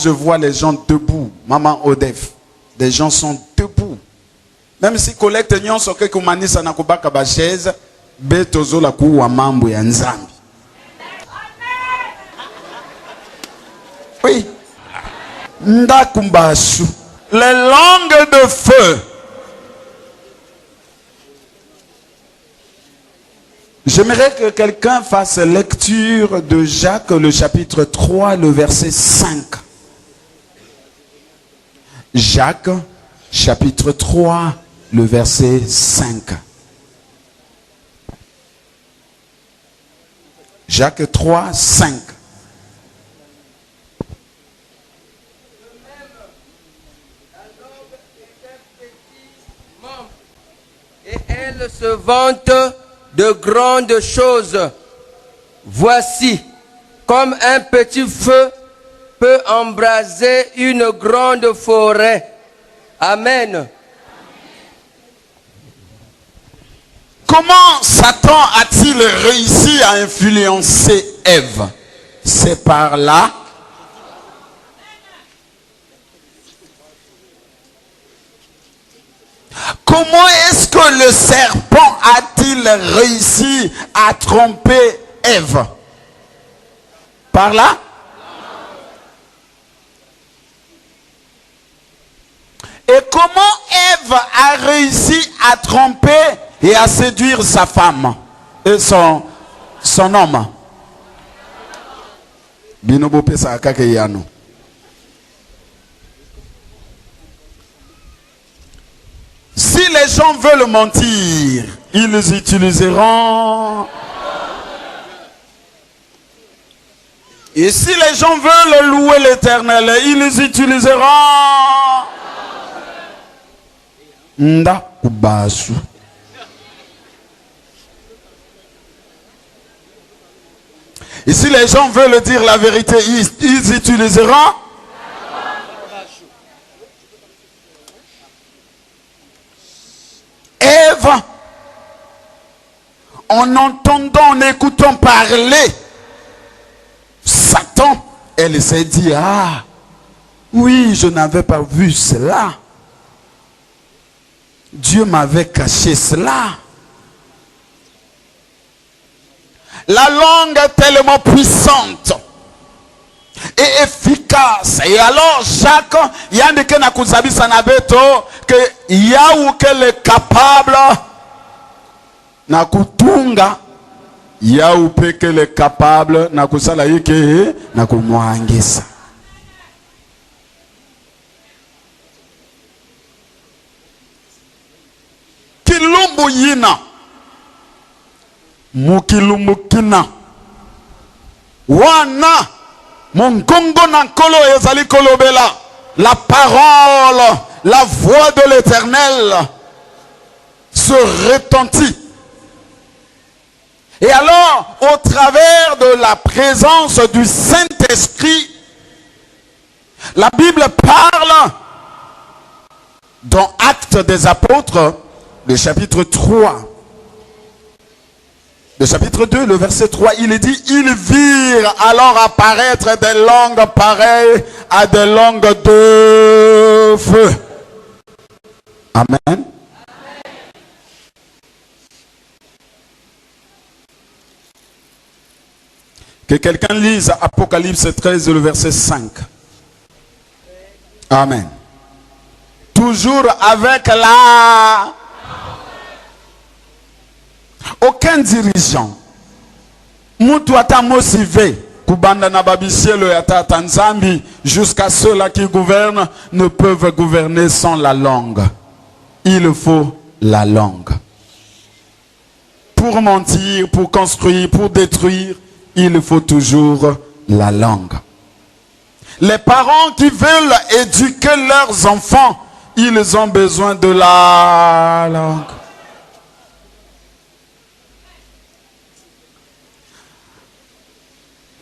je vois les gens debout, Maman Odef, des gens sont debout. Même si collecte nyon soke kumanisa na kubaka ba chaise, betozo la kuwa mambo ya nzambi. Oui. Ndakumbashu. Les langues de feu. J'aimerais que quelqu'un fasse lecture de Jacques, le chapitre 3, le verset 5. Jacques, chapitre 3, le verset 5. Jacques 3, 5. Et elle se vante de grandes choses. Voici, comme un petit feu peut embraser une grande forêt. Amen. Comment Satan a-t-il réussi à influencer Ève? C'est par là. Comment est-ce que le serpent a-t-il réussi à tromper Ève? Par là? Et comment Ève a réussi à tromper et à séduire sa femme et son homme? Binobo pesa kakeyano. Si les gens veulent mentir, ils utiliseront. Et si les gens veulent louer l'Éternel, ils utiliseront. Nda kubasu. Et si les gens veulent dire la vérité, ils utiliseront. Ève, en entendant, en écoutant parler Satan, elle s'est dit, ah, oui, je n'avais pas vu cela. Dieu m'avait caché cela. La langue est tellement puissante et efficace. Et alors Jacques, il y a des gens qui que Yahweh est capable na kutunga, Yahweh est capable na kusala yake na kumwangisa. Kilumbu yina mukilumukina wana mongongo na nkolo ezali kolobela la parole, la voix de l'Éternel se retentit. Et alors, au travers de la présence du Saint-Esprit, la Bible parle dans Actes des Apôtres, le chapitre 3. Le chapitre 2, le verset 3, il est dit, ils virent alors apparaître des langues pareilles à des langues de feu. Amen. Que quelqu'un lise Apocalypse 13, le verset 5. Amen. Toujours avec la... Aucun dirigeant, mutu ata motivé, kubanda na babisielo ya tata nzambi, jusqu'à ceux-là qui gouvernent, ne peuvent gouverner sans la langue. Il faut la langue. Pour mentir, pour construire, pour détruire, il faut toujours la langue. Les parents qui veulent éduquer leurs enfants, ils ont besoin de la langue.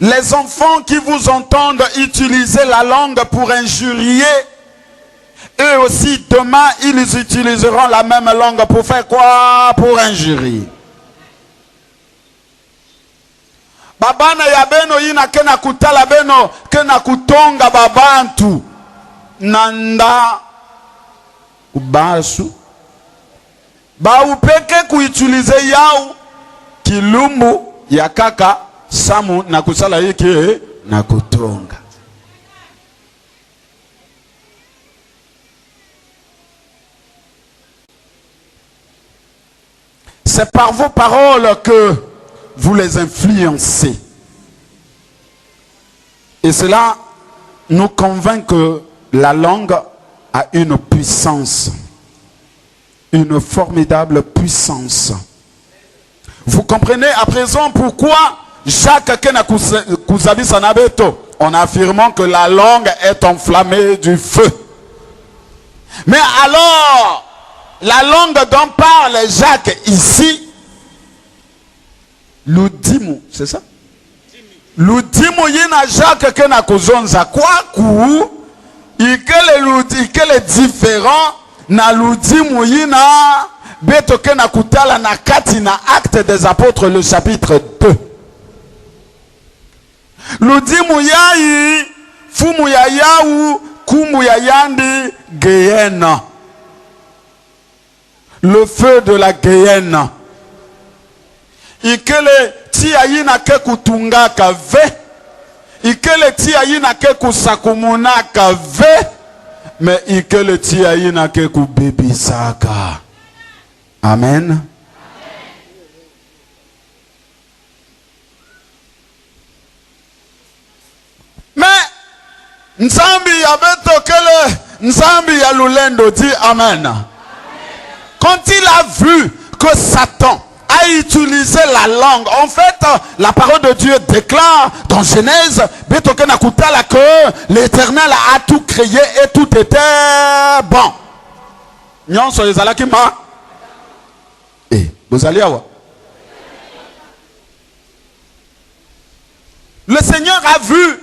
Les enfants qui vous entendent utiliser la langue pour injurier, eux aussi demain ils utiliseront la même langue pour faire quoi? Pour injurier. babana ya beno yina kena kutala beno kena kutonga babantu nanda ubasu ba upeke kuitulize yao kilumbu ya kaka samu na kusala yake na kutonga. C'est par vos paroles que vous les influencez. Et cela nous convainc que la langue a une puissance, une formidable puissance. Vous comprenez à présent pourquoi Jacques Kenakuzabi Sanabeto, en affirmant que la langue est enflammée du feu. Mais alors, la langue dont parle Jacques ici, l'udimu, c'est ça? L'udimu yina Jacques Kenakuzonza quoi kou, ikele différent na l'udimu yina beto kenakutala na kati na Acte des Apôtres le chapitre 2. L'udimu yayi fumu ya yawu kumu ya yandi Geyena. Le feu de la Guyenne. Ikele tia yina ke kutunga ka ve. Ikele tia yina ke kusakumuna ka ve. Mais ikele tia yina ke kubebisaka. Amen. Mais Nzambi ya beto kele Nzambi ya lulendo dit amen. Quand il a vu que Satan a utilisé la langue, en fait, la parole de Dieu déclare dans Genèse, que l'Éternel a tout créé et tout était bon. Le Seigneur a vu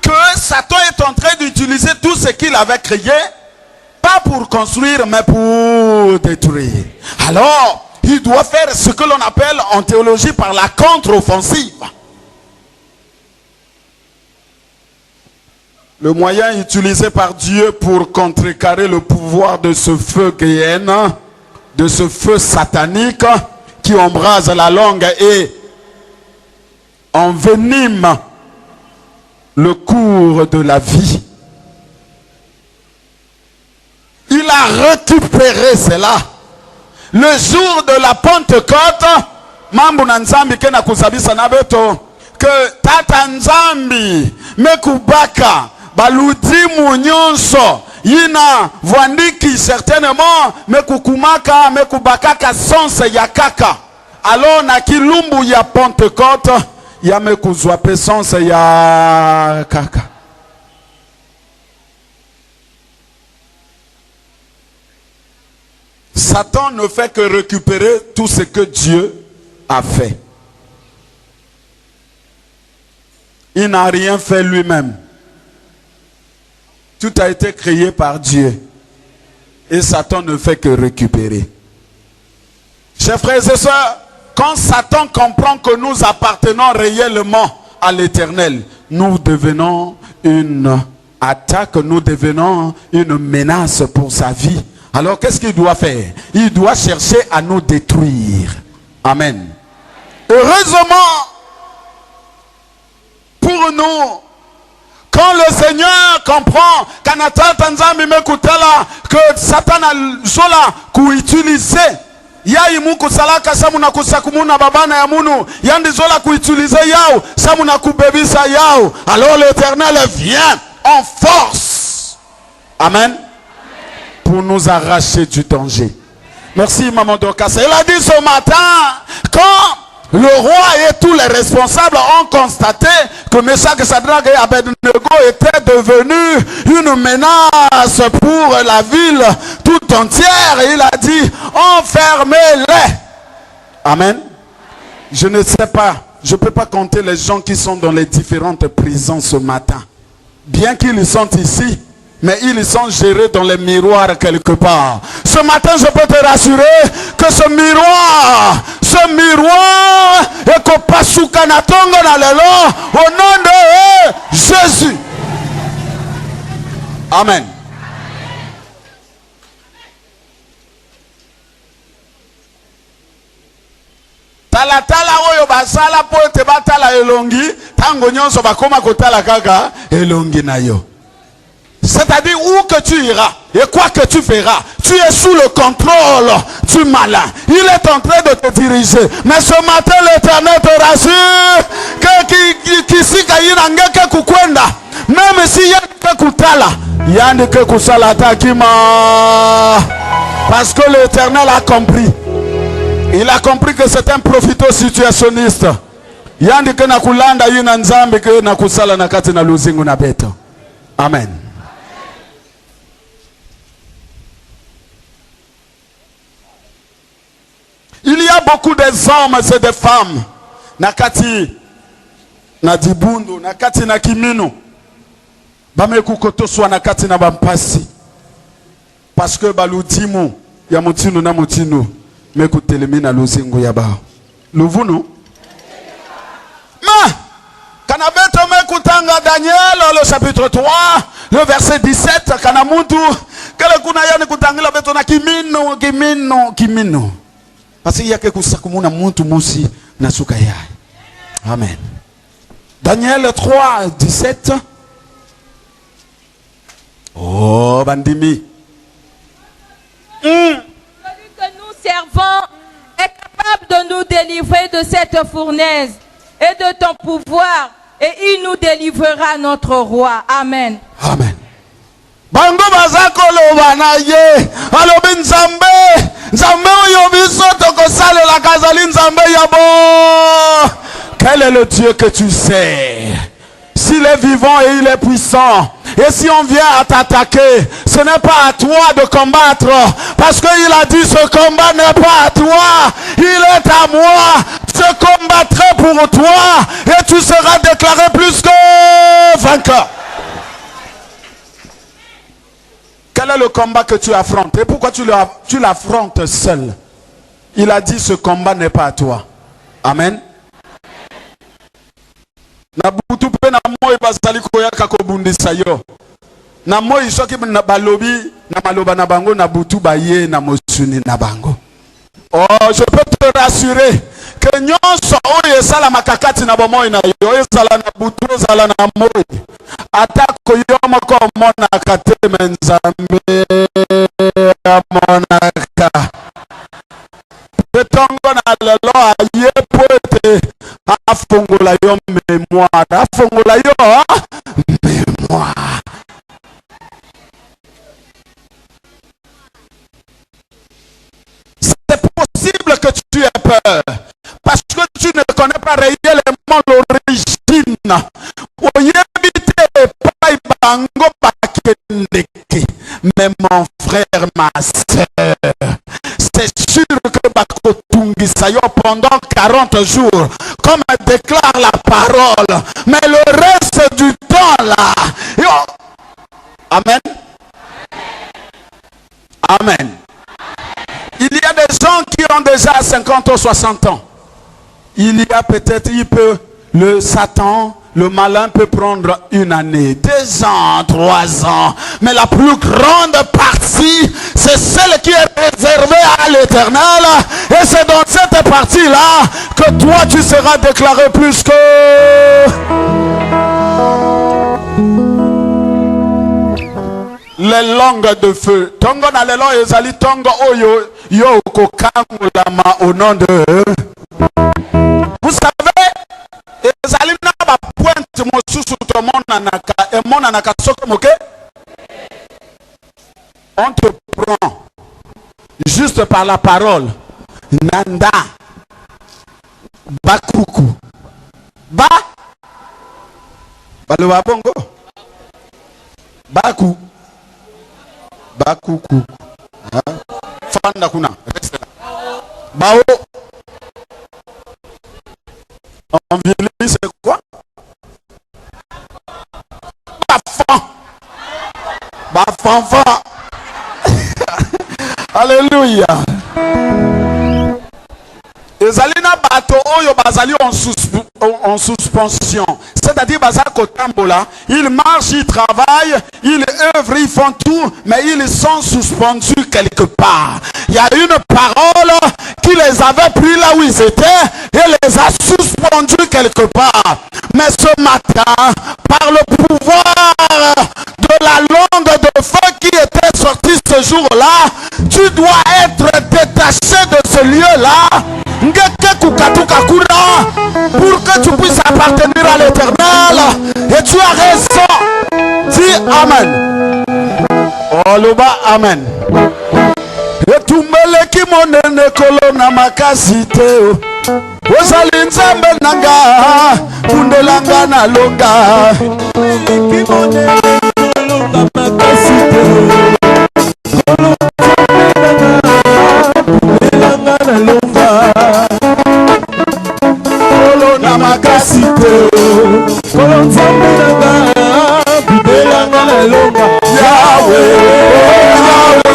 que Satan est en train d'utiliser tout ce qu'il avait créé, pas pour construire, mais pour détruire. Alors, il doit faire ce que l'on appelle en théologie par la contre-offensive. Le moyen utilisé par Dieu pour contrecarrer le pouvoir de ce feu Guyenne, de ce feu satanique qui embrase la langue et envenime le cours de la vie. Il a récupéré cela. Le jour de la Pentecôte, mambo na nzambi kena kusabisa na beto que tata nzambi mekubaka baludimu nyonso yina vandiki certainement mekukumaka mekubakaka sonse ya kaka. Alors na kilumbu ya Pentecôte ya mekuzwa pesonse ya kaka. Satan ne fait que récupérer tout ce que Dieu a fait. Il n'a rien fait lui-même. Tout a été créé par Dieu. Et Satan ne fait que récupérer. Chers frères et sœurs, quand Satan comprend que nous appartenons réellement à l'Éternel, nous devenons une attaque, nous devenons une menace pour sa vie. Alors qu'est-ce qu'il doit faire? Il doit chercher à nous détruire. Amen. Heureusement pour nous, quand le Seigneur comprend que Satan a zola pour utiliser yaimuku salaka samuna kusakumuna babana ya munu yandi zola ku utiliser yao samuna kubebisa yao, alors l'Éternel vient en force. Amen. Pour nous arracher du danger. Merci Maman Dorcas. Elle a dit ce matin, quand le roi et tous les responsables ont constaté que Meshach, Shadrach et Abednego étaient devenus une menace pour la ville tout entière, il a dit enfermez-les. Amen. Je ne sais pas, je ne peux pas compter les gens qui sont dans les différentes prisons ce matin. Bien qu'ils sont ici, mais ils sont gérés dans les miroirs quelque part. Ce matin, je peux te rassurer que ce miroir, ce ce miroir et que pasuka na tongo na lelo au nom de Jésus. Amen. Tala oyo basala po te batala elongi tango nyonso bakoma kotala kaka elongi na yo. C'est-à-dire où que tu iras et quoi que tu feras, tu es sous le contrôle du malin. Il est en train de te diriger. Mais ce matin, l'Éternel te rassure que même si il y a parce que l'Éternel a compris. Il a compris que c'est un profito-situationniste. Amen. Il y a beaucoup d'hommes et de femmes. Nakati na dibundu, nakati na kimino. Bameku kotoswa nakati na bampasi. Parce que baludimu ya mutinu na mutinu meku telemina luzingu ya bao. Luvunu? Ma! Kanabeto meku tanga Daniel, le chapitre 3, le verset 17. Kanamutu, kele kuna yani kutangila beto na kimino. Parce qu'il y a quelque chose comme on monte musi na sukaya. Amen. Daniel 3, 17. Oh, bandimi. Celui que nous servons est capable de nous délivrer de cette fournaise et de ton pouvoir, et il nous délivrera notre roi. Amen. Amen. Bango bazako loba na ye alobi nzambe oyo biso tokosalela kazali nzambe yabo. Quel est le Dieu que tu sais? S'il est vivant et il est puissant, et si on vient à t'attaquer, ce n'est pas à toi de combattre, parce qu'il a dit ce combat n'est pas à toi, il est à moi. Je combattrai pour toi et tu seras déclaré plus que vainqueur. Quel est le combat que tu affrontes? Et pourquoi tu l'affrontes seul? Il a dit ce combat n'est pas à toi. Amen. Na butu pe na moi bazali koyaka kobundisa yo. Na moi soki na balobi na maloba na bango na butu baye na mosuni na bango. Oh, je peux te rassurer que nyonso oyo esala makakati na bomoi na yo esala na butu esala na moi. Atako yo moko mona kateme nzambe monaka. Betongo na lelo aye poete afongola yo mémoire, afongola yo mémoire. C'est possible que tu aies peur parce que tu ne connais pas réellement l'origine. Mais mon frère, ma soeur, c'est sûr que Bakotungisayo pendant 40 jours, comme déclare la parole, mais le reste du temps là, amen. Amen. Il y a des gens qui ont déjà 50 ou 60 ans. Il y a peut-être, le Satan, le malin peut prendre 1 année, 2 ans, 3 ans. Mais la plus grande partie, c'est celle qui est réservée à l'Éternel. Et c'est dans cette partie-là que toi, tu seras déclaré plus que... Les langues de feu. Tongo na lelo ezali tongo oyo yo kokangulama au nom de... Vous savez, ezali na ba pointe mosusu to monanaka e monanaka soko moke. On te prend juste par la parole. Nanda bakuku ba baloba bongo baku bakuku fanda kuna reste là bao en violon c'est quoi bafan alléluia. ezalina bato oyo bazali en suspension, c'est-à-dire bazali kotambola, ils marchent, ils travaillent, ils œuvrent, ils font tout, mais ils sont suspendus quelque part. Il y a une parole qui les avait pris là où ils étaient et les a suspendus quelque part. Mais ce matin, par le pouvoir de la langue de feu qui était sortie ce jour-là, tu dois être détaché de ce lieu-là pour que tu puisses appartenir à l'Éternel. Et tu as raison. Dis Amen. Oh loba Amen. Etumeleki monene kolona makasite. Ozali nzambe nanga kundelanga na longa. Etumeleki monene kolona makasite. Kundelanga na longa. Kolona makasite. Kolonzambe nanga kundelanga na longa. Yahweh, Yahweh.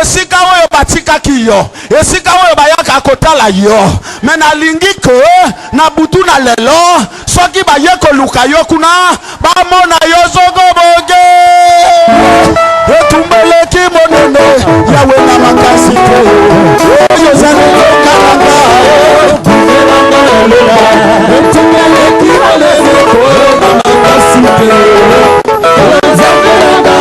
Esika oyo batika kiyo, esika oyo bayaka kotala yo, mena lingi ko na butu na lelo, soki bayeko luka yo kuna, bamona yo zogo boge. Etumbeleki monene, Yawe na makasite, oyo zane lokalanga. Etumbeleki monene, oyo na makasite, oyo zane lokalanga.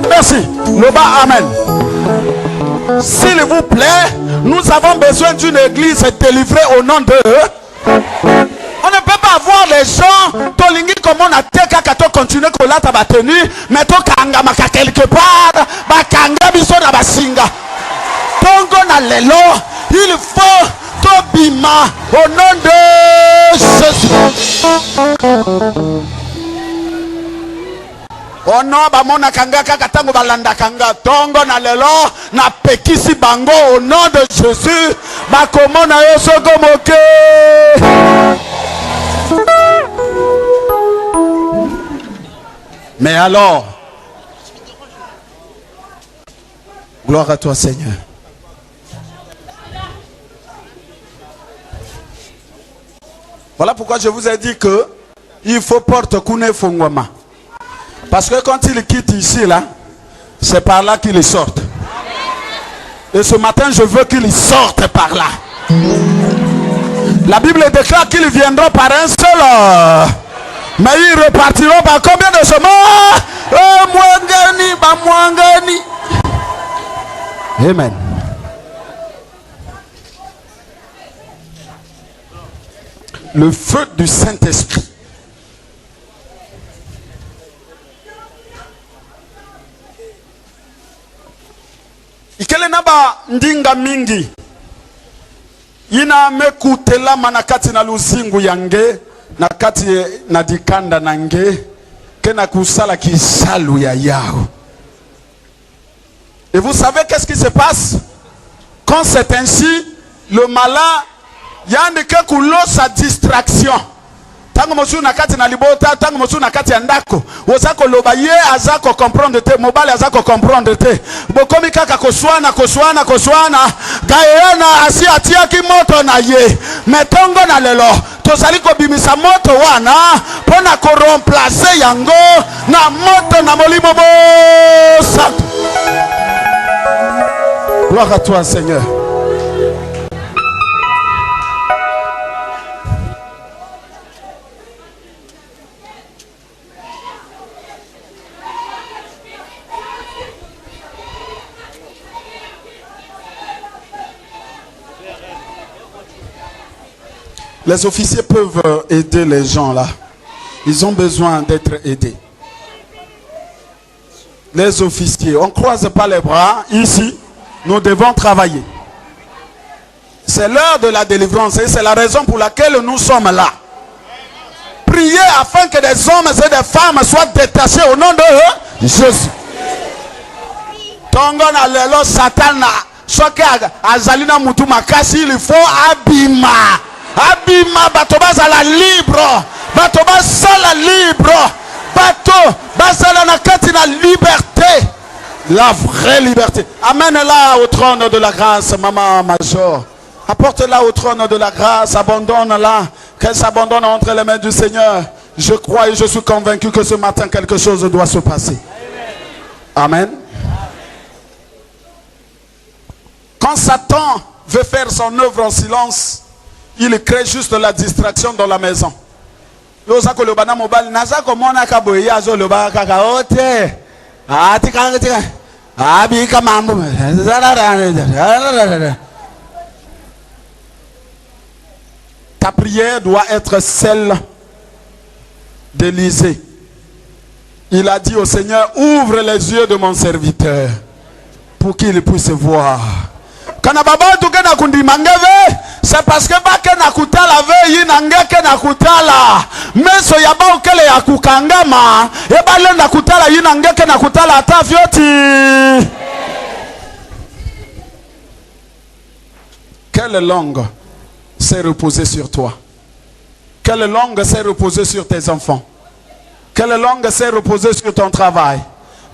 Merci. Loba Amen. S'il vous plaît, nous avons besoin d'une église délivrée au nom de eux. On ne peut pas avoir les gens, tolingi comme on a teka kato continuer que là ta batenu, mais to kanga maka quelque part, ba kanga biso na basinga. Tongo na lelo, il faut to bima au nom de Jésus. Oh non, ba mona kanga kaka tango balanda kanga tongo na lelo na pekisi bango au nom de Jésus. Ba komona yo soko moke. Mais alors, gloire à toi Seigneur. Voilà pourquoi je vous ai dit que il faut porter Kune Fongwama. Parce que quand il quitte ici, là, c'est par là qu'il sorte. Et ce matin, je veux qu'il sorte par là. La Bible déclare qu'il viendra par un seul. Mais ils repartiront par combien de chemins? Amen. Le feu du Saint-Esprit. Ikele naba ndinga mingi ina mekutela manakati na luzingu yange nakati na dikanda nange kena kusala kisalu ya yao. Et vous savez qu'est-ce qui se passe quand c'est ainsi? Le malin yandike kulo sa distraction. Tango mosu nakati na libota, tango mosu nakati andako. Ozako loba ye azako comprendre te, mobile azako comprendre te. Bokomi kaka koswana. Gaena asi atia ki moto na ye. Metongo na lelo. Tozali ko bimisa moto wana pona ko remplacer yango na moto na molimo bo. Gloire à toi Seigneur. Les officiers peuvent aider les gens là. Ils ont besoin d'être aidés. Les officiers, on ne croise pas les bras. Ici, nous devons travailler. C'est l'heure de la délivrance et c'est la raison pour laquelle nous sommes là. Priez afin que des hommes et des femmes soient détachés au nom de Jésus. Tongo na lelo satana soki azalina mutu makasi il faut abima bato bazala libre bato basala libre bato bazala na kati na liberté, la vraie liberté. Amène-la au trône de la grâce, maman major. Apporte-la au trône de la grâce, abandonne-la, qu'elle s'abandonne entre les mains du Seigneur. Je crois et je suis convaincu que ce matin quelque chose doit se passer. Amen. Quand Satan veut faire son œuvre en silence, il crée juste la distraction dans la maison. Ta prière doit être celle d'Élisée. Il a dit au Seigneur, ouvre les yeux de mon serviteur pour qu'il puisse voir. C'est parce que nakutala ve inangeke nakutala meso yaba ukele ya kukangama ebale nakutala inangeke nakutala ata vyoti. Quelle langue s'est reposée sur toi? Quelle langue s'est reposée sur tes enfants? Quelle langue s'est reposée sur ton travail?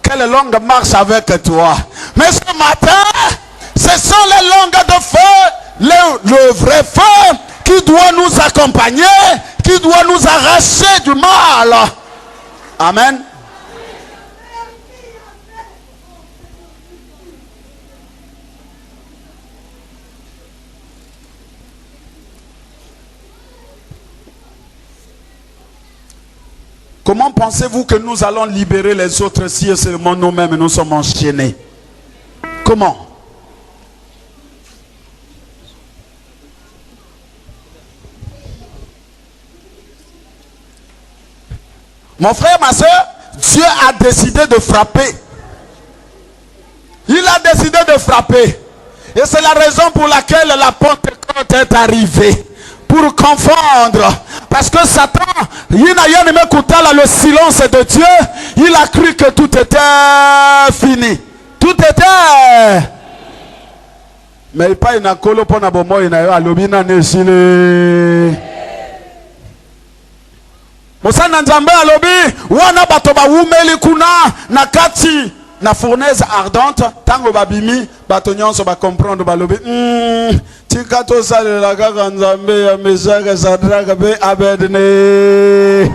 Quelle langue marche avec toi? Mais ce matin, ce sont les langues de feu, le vrai feu qui doit nous accompagner, qui doit nous arracher du mal. Amen. Comment pensez-vous que nous allons libérer les autres si seulement nous-mêmes nous sommes enchaînés? Comment? Mon frère, ma soeur, Dieu a décidé de frapper. Il a décidé de frapper. Et c'est la raison pour laquelle la Pentecôte est arrivée. Pour confondre. Parce que Satan, le silence de Dieu, il a cru que tout était fini. Tout était. Mais il n'y a pas de colo pour na bomo ina alobina nesile. Mosana nzambe alobi wana bato ba wumeli kuna na kati na fournaise ardente tango babimi bato nyonso ba comprendre balobi tika to salela kaka nzambe ya Meshaki Shadraka pe Abednego.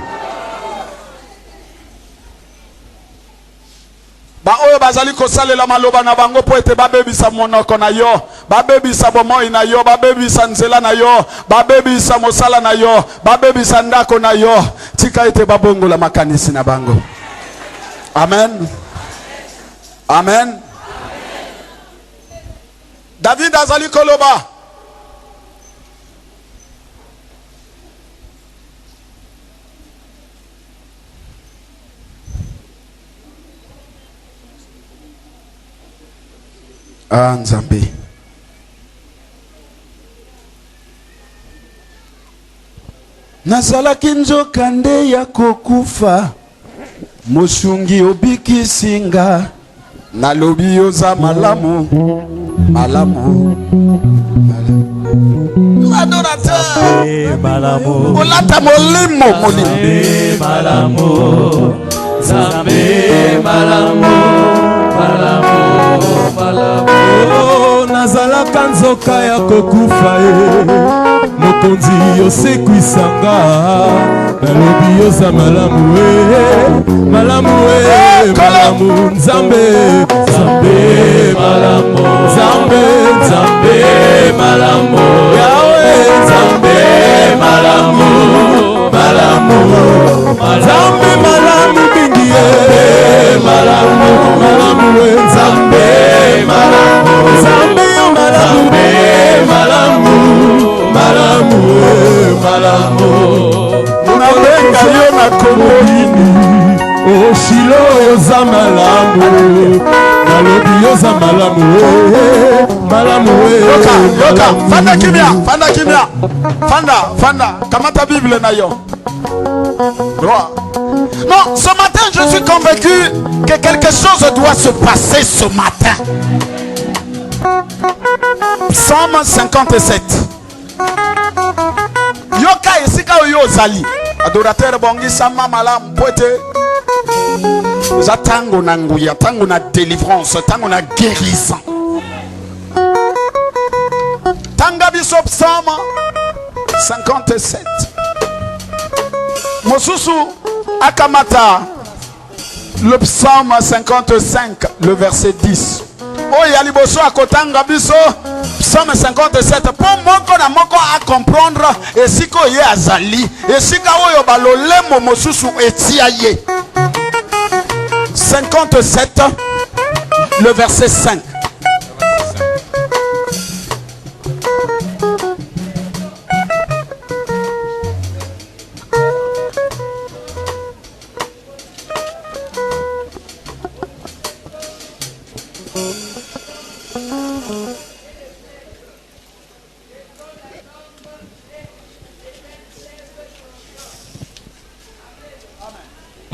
Ba oyo bazali ko salela maloba na bango po ete babebisa monoko na yo, babebisa bomoi na yo, babebisa nzela na yo, babebisa mosala na yo, babebisa ndako na yo, tika ete babongo la makanisi na bango. Amen. Amen. David azali koloba Nzambe. Nazalaki nzoka nde ya kokufa mosungi obikisinga nalobi yoza malamu malamu adorateur malamu olata molimo molimo malamu Nzambe malamu malamu malamu nazalaka nzoka ya kokufa mokonzi yosekwisanga nalobi yoza malamu malamu malamu Nzambe Nzambe malamu Nzambe Nzambe malamu Yahweh Nzambe malamu malamu Nzambe malamu bingiye malamu malamu Nzambe malamu Nzambe malamu malamu malamu malamu yoza malamu malamu Yoka, fanda kimia. Fanda, kamata Bible na yo. Non, ce matin, je suis convaincu que quelque chose doit se passer ce matin. Psaume 57. Yoka esika oyo zali. Adorateur bongi sama malam poete. Za tango na nguya, tango na délivrance, tango na guérison. Tanga biso Psaume 57. Mosusu akamata le Psaume 55, le verset 10. Oh yaliboso akotanga biso Psaume 57 pour moko na moko à comprendre et siko ye azali et sika oyo balolemo mosusu etia ye. 57 le verset 5.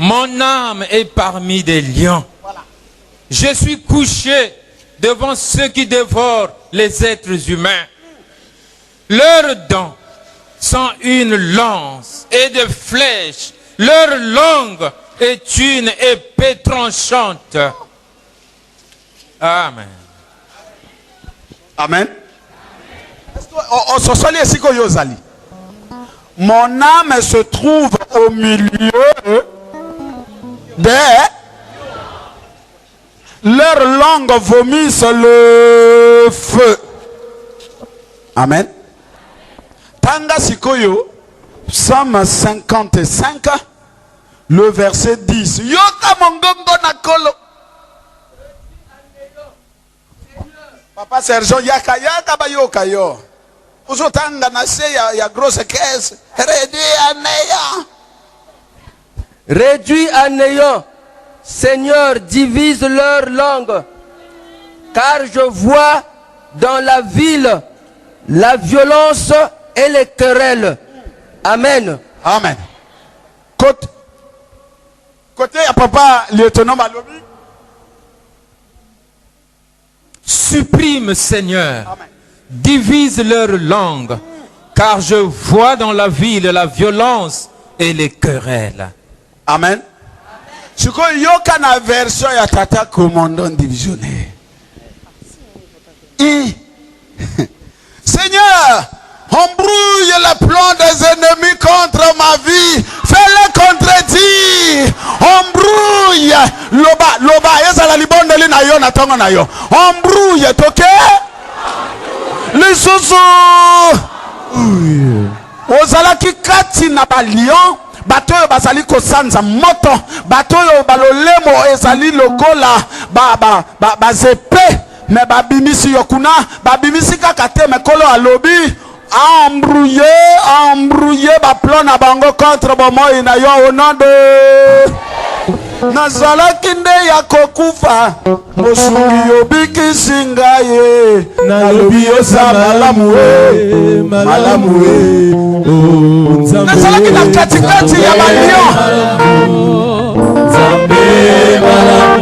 Mon âme est parmi des lions. Voilà. Je suis couché devant ceux qui dévorent les êtres humains. Leurs dents sont une lance et des flèches. Leur langue est une épée tranchante. Amen. Amen. Mon âme se trouve au milieu leur langue vomissent le feu. Amen. Tanga sikoyo, Psaume 55, le verset 10. Yoka mongongo na kolo. Papa Sergent yaka ba yoka yo. Uzo tanga na se ya grosse caisse. Réduit à néant, Seigneur, divise leur langue, car je vois dans la ville la violence et les querelles. Amen. Amen. Côté à papa lieutenant Malobi. Supprime, Seigneur. Amen. Divise leur langue, car je vois dans la ville la violence et les querelles. Amen. Ce que yoka na version ya tata commandant divisionnaire. Seigneur, embrouille le plan des ennemis contre ma vie. Fais-le contredire. Embrouille. Loba, yesa libonde li na yo na tongo na yo. Embrouille, toke. Les soso. Ozalaki kati na ba lion. Batoyo bazali kosanza moto. Batoyo balolemo ezali lokola ba zepe. Mais babimisi yokuna, babimisi kakate mekolo alobi, embrouillé ba plan na bango contre bomo ina yo au nom de Nazala kinde ya kokufa, mosungi yobiki singaye, na lobi yosa malamue, Nazala kina katikati ya banyo. Zambe malamu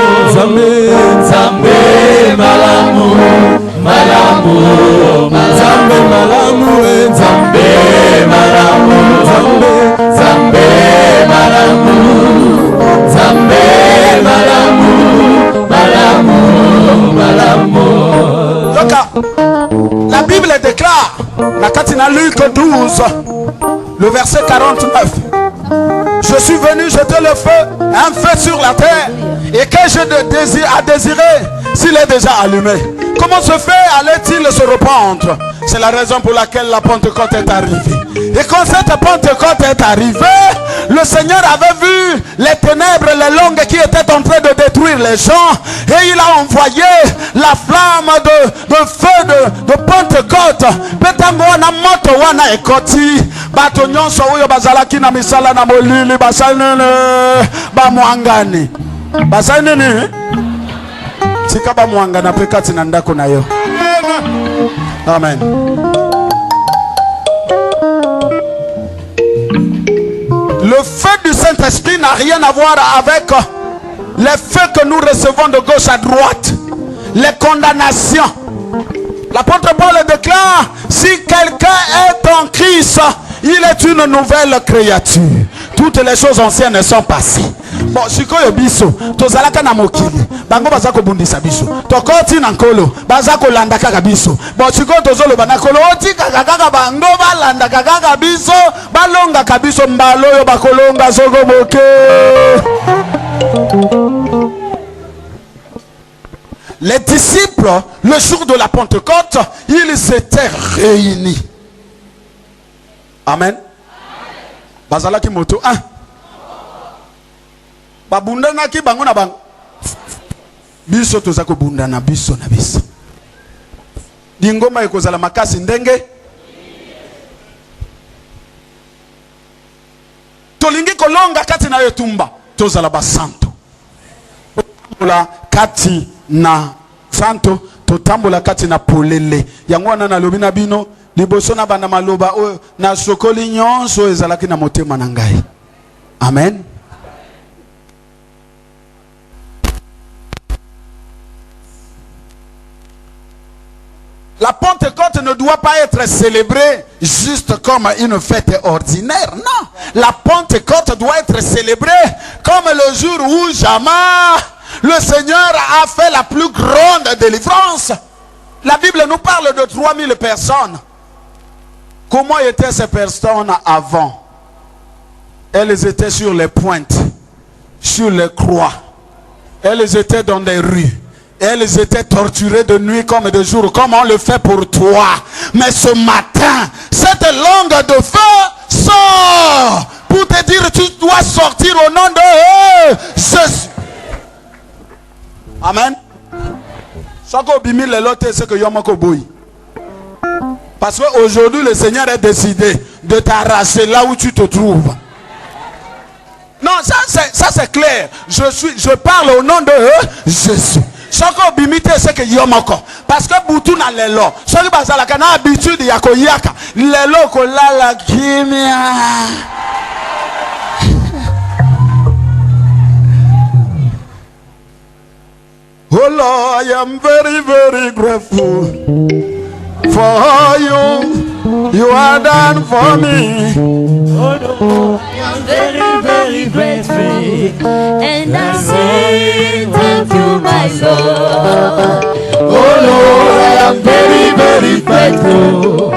La Bible déclare, la Katina Luc 12, le verset 49. Je suis venu jeter le feu, un feu sur la terre, et que je a désiré s'il est déjà allumé. Comment ce feu allait-il se répandre? C'est la raison pour laquelle la Pentecôte est arrivée. Et quand cette Pentecôte est arrivée, le Seigneur avait vu les ténèbres, les langues qui étaient en train de détruire les gens, et il a envoyé la flamme de feu de Pentecôte. Petangona moto wana ekoti bato nyonso oyo bazalaki na misala na molili basalene ba mwangani basalene Tikaba mwanga na pekati na ndako na yo. Amen. Le feu du Saint-Esprit n'a rien à voir avec les feux que nous recevons de gauche à droite. Les condamnations. L'apôtre Paul déclare, si quelqu'un est en Christ, il est une nouvelle créature. Toutes les choses anciennes sont passées. Bon, sikoyo biso, tozalaka na mokili. Bango bazako bundisa biso. Tokoti na nkolo, bazako landa kaka biso. Bon, sikoyo tozolo banakolo oti kaka bango balanda kaka biso, balonga kabiso mbalo yo bakolonga soko moke. Les disciples, le jour de la Pentecôte, ils s'étaient réunis. Amen. Bazalaki moto 1. Babundana ki bango na bang. Biso tozako bundana biso na biso. Dingoma ekozala makasi ndenge. Tolingi kolonga kati na yotumba. Tozala basanto. Totambola kati na santo. Totambola kati na polele. Yango wana na lobi na bino. Liboso na bana maloba o na sokoli nyonso ezalaki na motema na ngai. Amen. La Pentecôte ne doit pas être célébrée juste comme une fête ordinaire. Non. La Pentecôte doit être célébrée comme le jour où jamais le Seigneur a fait la plus grande délivrance. La Bible nous parle de 3000 personnes. Comment étaient ces personnes avant? Elles étaient sur les pointes, sur les croix. Elles étaient dans des rues. Elles étaient torturées de nuit comme de jour, comme on le fait pour toi. Mais ce matin, cette langue de feu sort pour te dire tu dois sortir au nom de Jésus. Amen. Parce qu'aujourd'hui, le Seigneur est décidé de t'arracher là où tu te trouves. Non, ça c'est clair. Je parle au nom de Jésus. Soko bimite c'est que yomoko parce que butu na lelo soki bazala kana habitude ya koyaka lelo ko lala kimia. Oh Lord, I am very very grateful for you are done for me. Oh no, I am very very grateful and I say thank you my Lord. Oh Lord, I am very very grateful.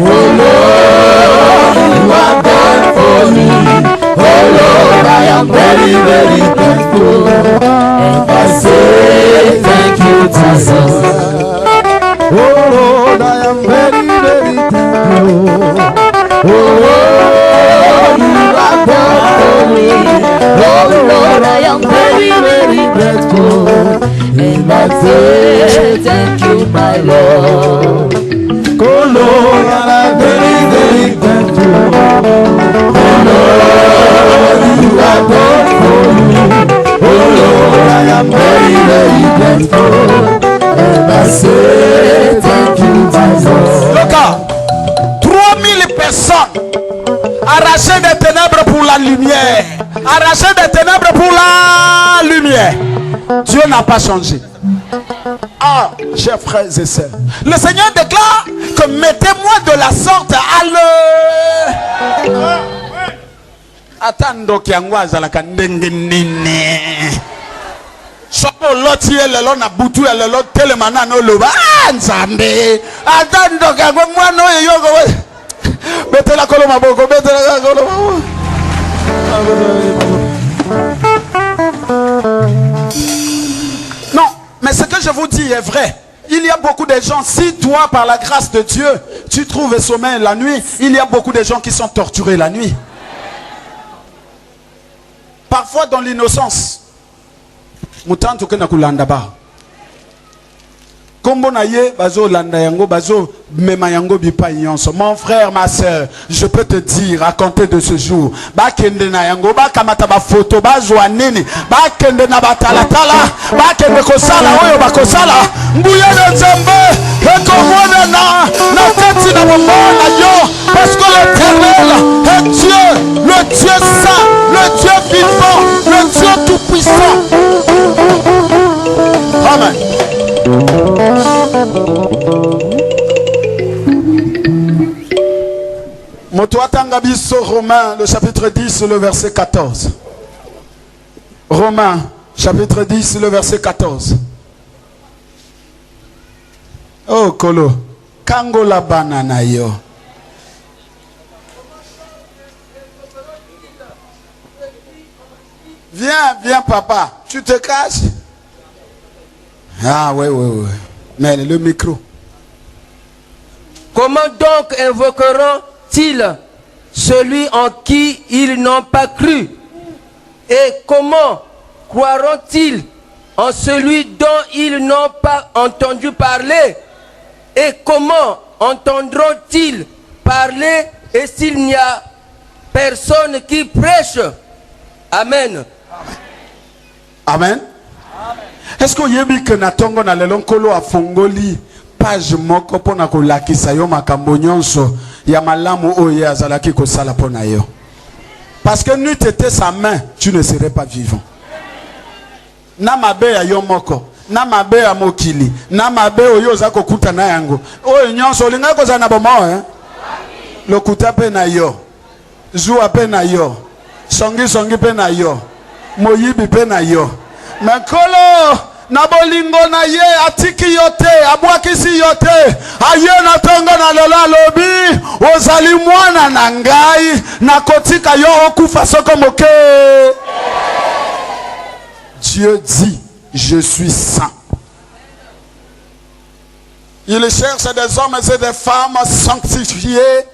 Oh Lord, you are done for me. Oh Lord, I am very very grateful and I say thank you Jesus. Oh Lord, I am very very thankful. Oh Lord, you are done for me. Oh Lord, I am very very grateful and I say thank you my Lord. Oh Lord, I am very very thankful. Oh Lord, you are done for me. Oh Lord, I am very very grateful and I say thank you my Lord. Le gars, 3000 personnes arrachées des ténèbres pour la lumière. Arrachées des ténèbres pour la lumière. Dieu n'a pas changé. Ah, chers frères et sœurs, le Seigneur déclare que mettez-moi de la sorte à le... Attends, kiangwaza la kandenge nini. Soko loti elelo na butu elelo telemana no loba nzambe. Attends, kiangwa no yoko we. Bete la kolo maboko, bete la kolo maboko. Non, mais ce que je vous dis est vrai. Il y a beaucoup de gens, si toi par la grâce de Dieu, tu trouves le sommeil la nuit, il y a beaucoup de gens qui sont torturés la nuit. Parfois dans l'innocence. Kombo na ye bazo landa yango bazo mema yango bipa nyonso. Mon frère, ma sœur, je peux te dire à compter de ce jour, ba kende na yango ba kamata ba photo ba zwa nini, ba kende na batala tala, ba kende ko sala oyo ba ko sala, nguye de Nzambe e ko mona na kati na mona yo, parce que l'Éternel est Dieu, le Dieu saint, le Dieu vivant, le Dieu tout puissant. Amen. Motoatanga biso Romains, le chapitre 10, le verset 14. Romains, chapitre 10, le verset 14. Oh, Kolo. Kango la banana yo. Viens, papa. Tu te caches? Ah, oui. Mais le micro. Comment donc invoqueront-ils celui en qui ils n'ont pas cru? Et comment croiront-ils en celui dont ils n'ont pas entendu parler? Et comment entendront-ils parler et s'il n'y a personne qui prêche? Amen. Amen. Est-ce que yebi que natongo na lelo nkolo afongoli page moko pona ko lakisa yo makambo nyonso ya malamu oye azalaki ko sala pona yo? Parce que n'eût été sa main, tu ne serais pas vivant. Na mabe ya yo moko, na mabe ya mokili, na mabe oyo za kokuta na yango. Oyo nyonso linga ko zana bomo lokuta pe na yo. Zuwa pe na yo. Songi pe na yo. Moyibi pe na yo. Mekolo na bolingo na ye atiki yote abwakisi yote aye na tongo na lola lobi ozali mwana na ngai na kotika yo okufa soko moke. Dieu dit, je suis saint. Il cherche des hommes et des femmes sanctifiés,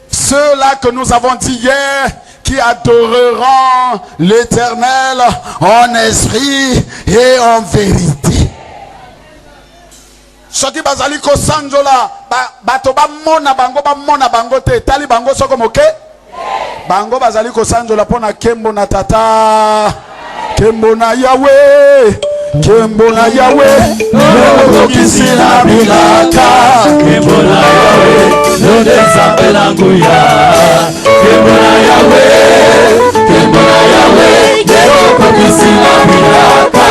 ceux-là que nous avons dit hier, qui adoreront l'Éternel en esprit et en vérité. Soki bazali ko sanjola bato ba mona bango te tali bango soko moke bango bazali ko sanjola pona kembo na tata kembo na Yahweh kembo na Yahweh no kisina bilaka kembo na Yahweh no desapela nguya kembo na Yahweh no kisina bilaka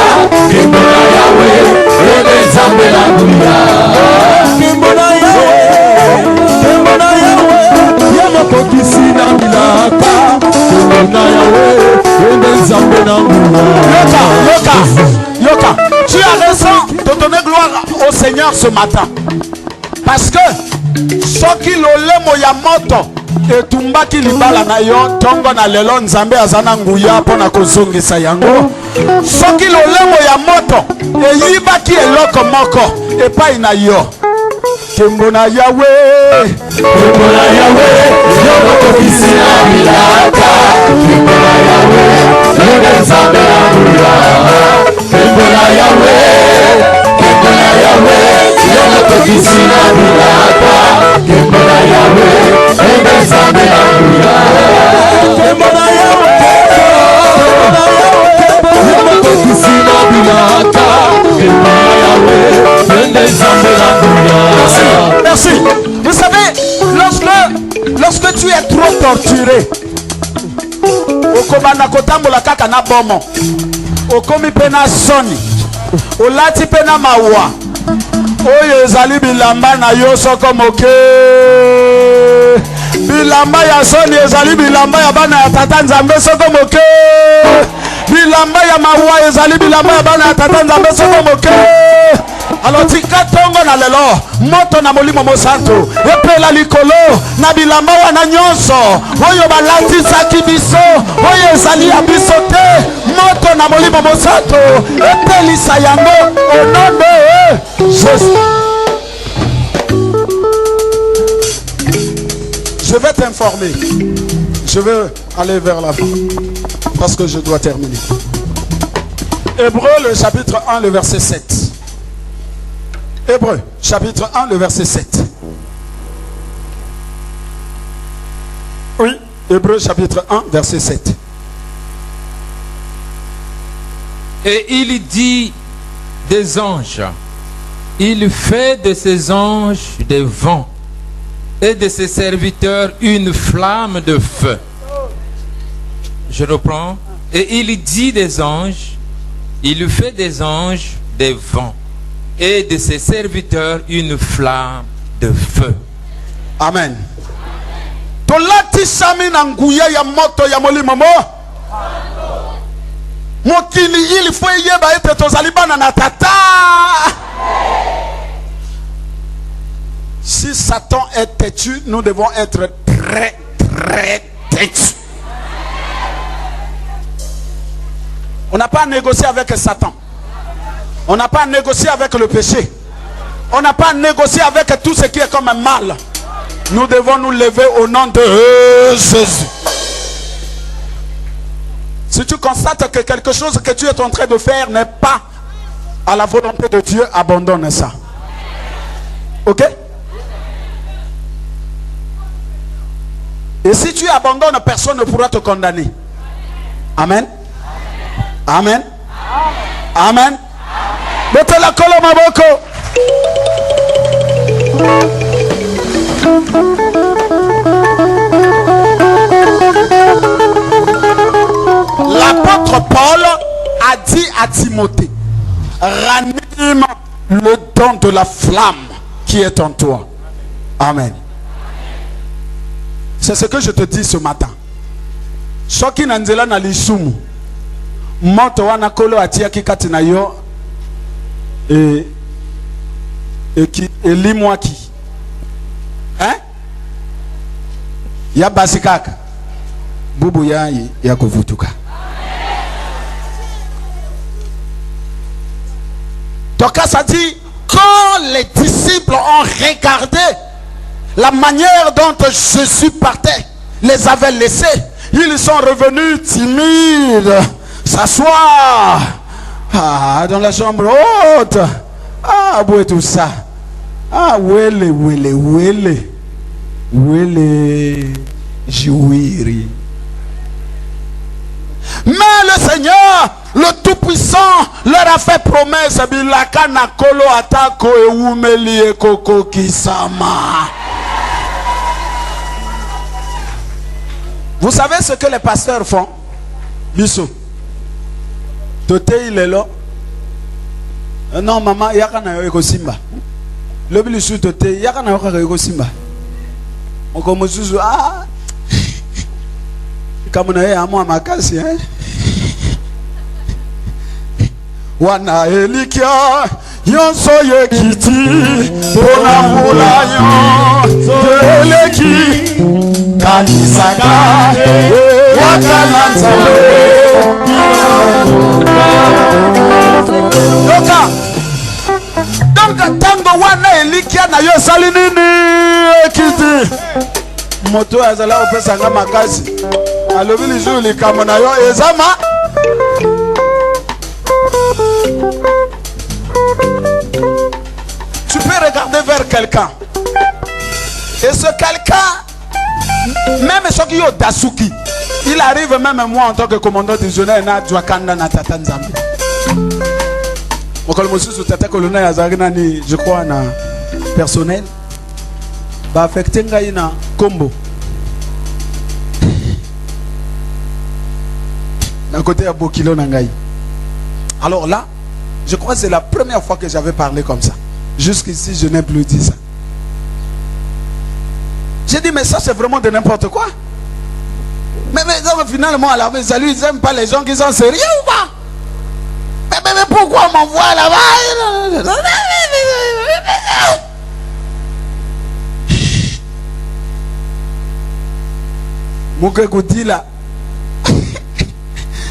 kembo na Yahweh no desapela nguya kembo na Yahweh no kisina bilaka kembo na Yahweh no desapela nguya. Yoka, tu as raison de donner gloire au Seigneur ce matin. Parce que soki lolemo ya moto etumbaki libala na yo tongo na lelo Nzambe azana nguya pona kozongisa yango. Soki lolemo ya moto eyibaki eloko moko epai na yo. Kembo na Yahweh yoko kisina bilaka kembo na Yahweh yoko Nzambe na nguya kembo na Yahweh yoko kisina bilaka kembo na Yahweh yoko Nzambe na nguya kembo na Yahweh yoko kisina bilaka kembo na Yahweh yoko Nzambe na nguya. Merci. Vous savez, lorsque tu es trop torturé, okobana kotambola kaka na bomo, okomi pena soni, olati pena mawa, oyo ezali bilamba na yo soko moke, bilamba ya soni ezali bilamba ya bana ya tata Nzambe soko moke, bilamba ya mawa ezali bilamba ya bana ya tata Nzambe soko moke. Alors tika tongo na lelo moto na molimo mosanto epela likolo na bilamba wana nyonso oyo balatisaki biso oyo ezali ya biso te moto na molimo mosanto epelisa yango au nom de Jésus. Je vais t'informer. Je vais aller vers la fin parce que je dois terminer. Hébreux le chapitre 1 le verset 7. Hébreux, chapitre 1, le verset 7. Oui, Hébreux, chapitre 1, verset 7. Et il dit des anges, il fait de ses anges des vents et de ses serviteurs une flamme de feu. Je reprends. Et il dit des anges, il fait des anges des vents et de ses serviteurs une flamme de feu. Amen. Tolati sami na nguya ya moto ya molimo mo. Mokili il faut yeba ete tozali bana na tata. Si Satan est têtu, nous devons être très têtus. On n'a pas à négocier avec Satan. On n'a pas à négocier avec le péché. On n'a pas à négocier avec tout ce qui est comme un mal. Nous devons nous lever au nom de Jésus. Si tu constates que quelque chose que tu es en train de faire n'est pas à la volonté de Dieu, abandonne ça. Ok? Et si tu abandonnes, personne ne pourra te condamner. Amen. Amen. Amen. Mettez la colle au maboko. L'apôtre Paul a dit à Timothée, ranime le don de la flamme qui est en toi. Amen. C'est ce que je te dis ce matin. Soki nanzela na lisumu moto wana kolo atia kikati na yo elimwaki ya basikaka bubu ya kuvutuka. Donc ça dit, quand les disciples ont regardé la manière dont Jésus partait, les avait laissés, ils sont revenus timides, s'asseoir dans la chambre haute. Où est tout ça? Wele jouiri. Mais le Seigneur, le Tout-Puissant, leur a fait promesse. Vous savez ce que les pasteurs font? Biso. Tote il est là. Non, maman, yakana yo simba. Le bisu tote yakana yo simba. On commence comme on a moi ma casse, hein. Wana elikia yonso yekiti bona mulayo eleki kanisaka wakananza donc tango wana elikia na yo sali nini ekiti moto azala opesanga makasi alobi lizu likamo na yo ezama. Tu peux regarder vers quelqu'un et ce quelqu'un, même ce qui est Dasuki, il arrive même moi en tant que commandant divisionnaire na Dwakanda na Tata Nzambe. Je crois na personnel va affecter na combo d'un côté à Bokilo Nangaï. Alors là, je crois que c'est la première fois que j'avais parlé comme ça. Jusqu'ici, je n'ai plus dit ça. J'ai dit, mais ça, c'est vraiment de n'importe quoi. Mais donc, finalement, à la maison, ils n'aiment pas les gens qui sont sérieux ou pas? Mais pourquoi on m'envoie là-bas? Mouke Koudila.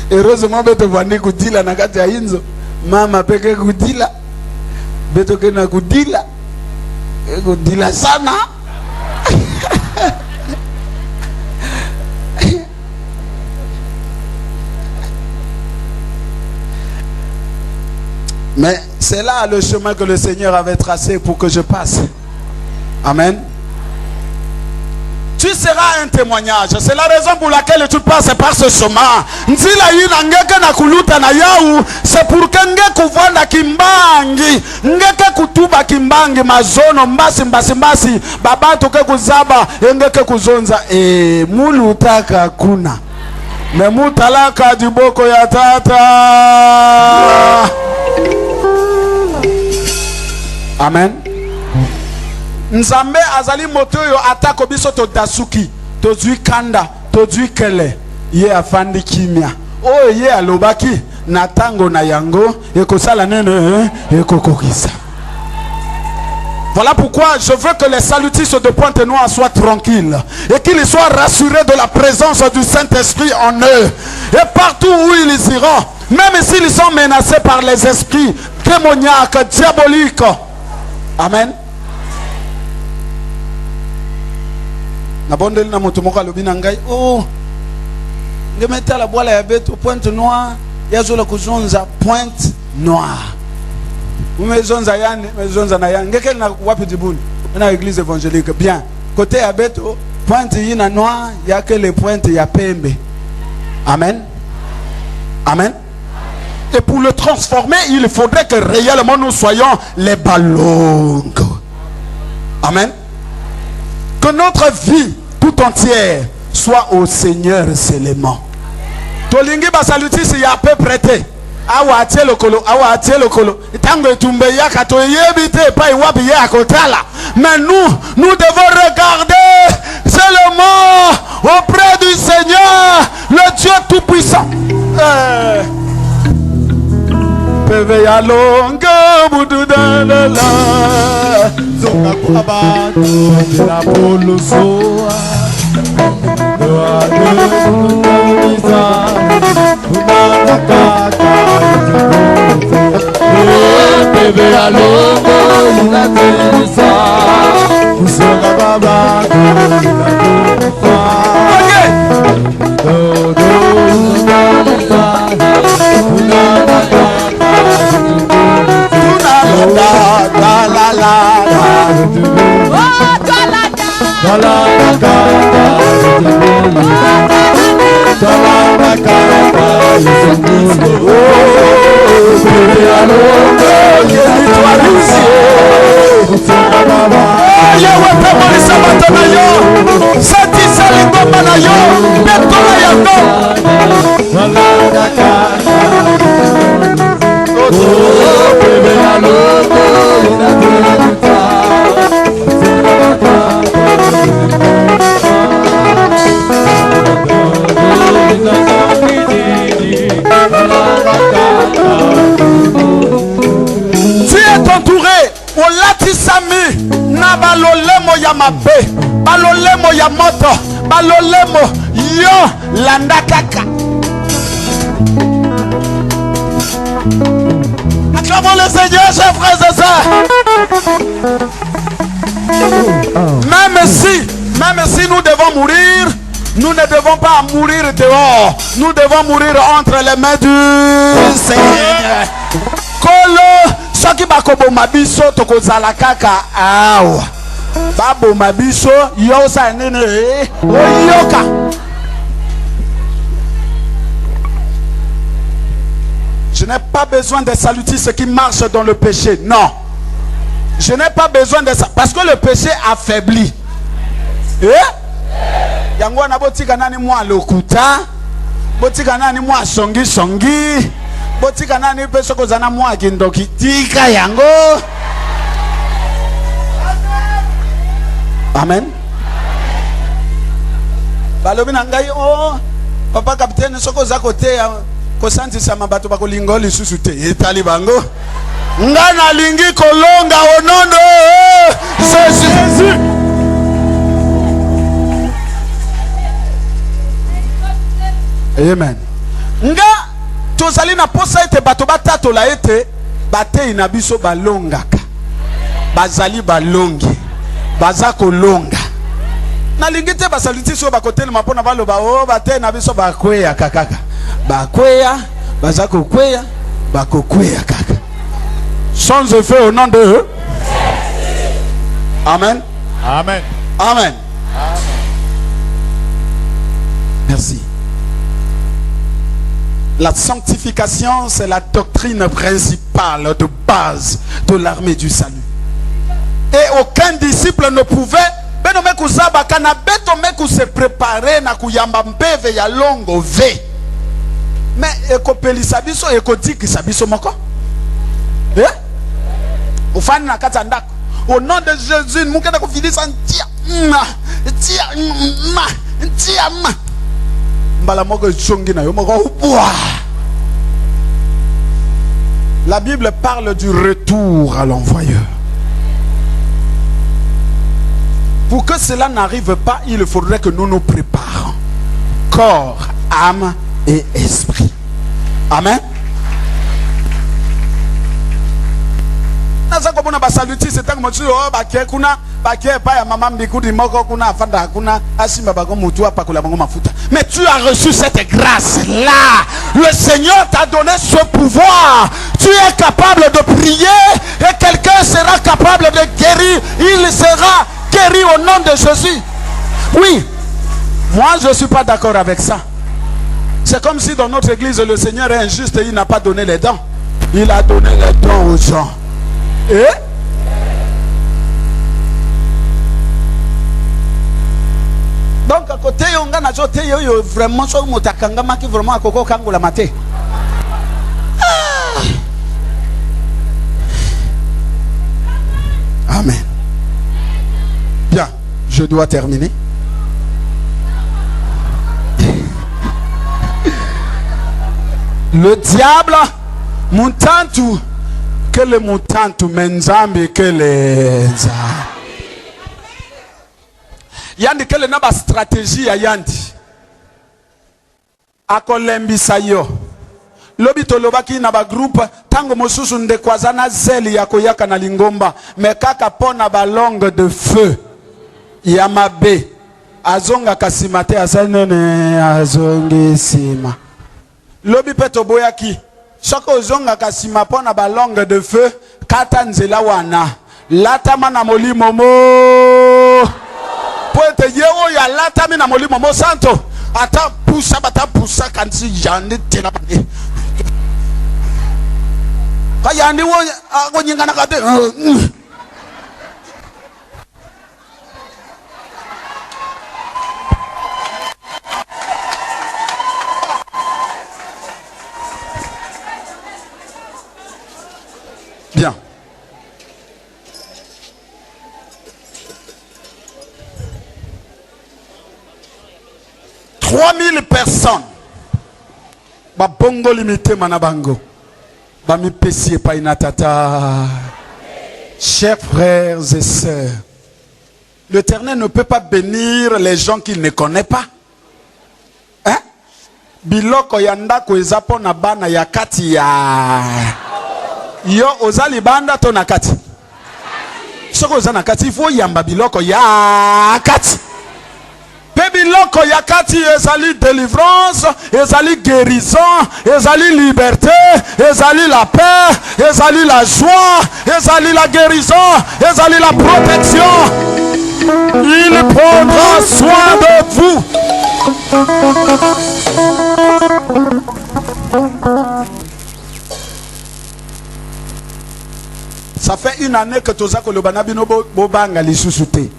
Heureusement, je vois Koudila na kati ya inzo. Mama peke Koudila. Beto ke na Koudila. Koudila sana. Mais C'est là le chemin que le Seigneur avait tracé pour que je passe. Amen. Tu seras un témoignage. C'est la raison pour laquelle tu passes par ce chemin. C'est pour que ngekuvanda kimbangi, ngeke kutuba kimbangi mazono mbasi mbasi mbasi baba toke kuzaba ngeke kuzonza mulutaka kuna memutalaka diboko ya tata. Amen. Nzambe azali moto yo atako biso to dasuki to zui kanda to zui kele ye afandi kimia o ye alobaki na tango na yango ekosala nene ekokokisa. Voilà pourquoi je veux que les salutistes de Pointe-Noire soient tranquilles et qu'ils soient rassurés de la présence du Saint-Esprit en eux. Et partout où ils iront, même s'ils sont menacés par les esprits démoniaques, diaboliques. Amen. Nabondeli na moto moko alobi na ngai oh ngemeta la boala ya beto Pointe-Noire yazola kuzonza Pointe-Noire umezonza yani mezonza na yani ngeke na wapi dibuni na église évangélique bien côté ya beto Pointe yina noir yake le Pointe ya pembe. Amen. Amen. Et pour le transformer, il faudrait que réellement nous soyons les ballons. Amen. Que notre vie tout entière soit au Seigneur seulement. Tolingi basaluti si ya peu prêté. Awa atie le colo. Tango etumbe ya kato yebite pa iwabi ya kotala. Mais nous devons regarder seulement auprès du Seigneur, le Dieu tout-puissant. Peve ya longa bududala zonga kwaba la polosoa doa doa peve ya longa unatelisa zonga kwaba Tu es entouré au latisami na balolemo ya mabe balolemo ya moto balolemo yo landakaka. Acclamons le Seigneur, chers frères et sœurs. Même si nous devons mourir, nous ne devons pas mourir dehors. Nous devons mourir entre les mains du Seigneur. Kolo soki bakobo mabiso tokozala kaka awa. Babo mabiso yosa nene oyoka. Je n'ai pas besoin des salutistes qui marchent dans le péché. Non. Je n'ai pas besoin de ça. Parce que le péché affaiblit. Yango na botika nani mwa lokuta. Botika nani mwa songi. Botika nani peso kozana mwa kindoki. Tika yango. Amen. Balobi na ngai oh. Papa capitaine soko za kote ya kosanti sama bato bakolingo lisusu te. Etali bango. Ngana lingi kolonga onono. C'est Jésus. Amen. Nga tozali na posa ete bato batato la ete bate ina biso balongaka. Bazali balongi. Bazako longa. Na lingite basaliti so bakotele mapona baloba o bate na biso bakweya kakaka. Bakweya bazako kweya bakokweya kaka. sans effet au nom de... Amen. Amen. Amen. Merci. La sanctification, c'est la doctrine principale de base de l'armée du salut. Et aucun disciple ne pouvait se préparer na kuyamba mpeve ya longo ve. Mais ekopeli sabiso ekodiki sabiso moko. Eh? Ufani na kata ndako. Au nom de Jésus, mukenda kufilisa ntia. Ntia. Mbala moko chongi na yo moko. La Bible parle du retour à l'envoyeur. Pour que cela n'arrive pas, il faudrait que nous nous préparions. Corps, âme et esprit. Amen. Nasa komona basaluti c'est un motu oh bakie kuna bakie pa ya mama mbikudi moko kuna afanda kuna asimba bako mutu apakula bango mafuta. Mais tu as reçu cette grâce là. Le Seigneur t'a donné ce pouvoir. Tu es capable de prier et quelqu'un sera capable de guérir. Il sera guéri au nom de Jésus. Oui. Moi je ne suis pas d'accord avec ça. C'est comme si dans notre église le Seigneur est injuste et il n'a pas donné les dons. Il a donné les dons aux gens. Et donc à côté on a ajouté vraiment sur motakangama qui vraiment à coco kango la maté. Amen. Bien, je dois terminer. Le diable montantu que le montantu menzambi que le yandi que le naba stratégie ya yandi akolembisa yo lobi tolobaki na ba groupe tango mosusu ndekwazana zeli ya koyaka na lingomba me kaka pona ba longue de feu ya mabe azonga kasimate asanene azongi sima lobi peto boyaki Chaque ozonga kasima pona ba longue de feu kata nzela wana latama na molimo mo poete yewo ya latami na molimo mo santo ata pusa kansi jande tena bane kayandi wo agonyingana kate. Bien. « 3000 personnes. Ba bongo limité manabango. Ba mi pesi pa inatata. Chers frères et sœurs, l'Éternel ne peut pas bénir les gens qu'il ne connaît pas. Hein? Biloko yanda ko ezapo na bana ya kati ya yo ozali banda to nakati soko ozana kati fo yamba biloko ya kati pe biloko ya kati ezali délivrance ezali guérison ezali liberté ezali la paix ezali la joie ezali la guérison ezali la protection. Il prendra soin de vous. Ça fait une année que toza ko lobana bino bobanga lisusuté.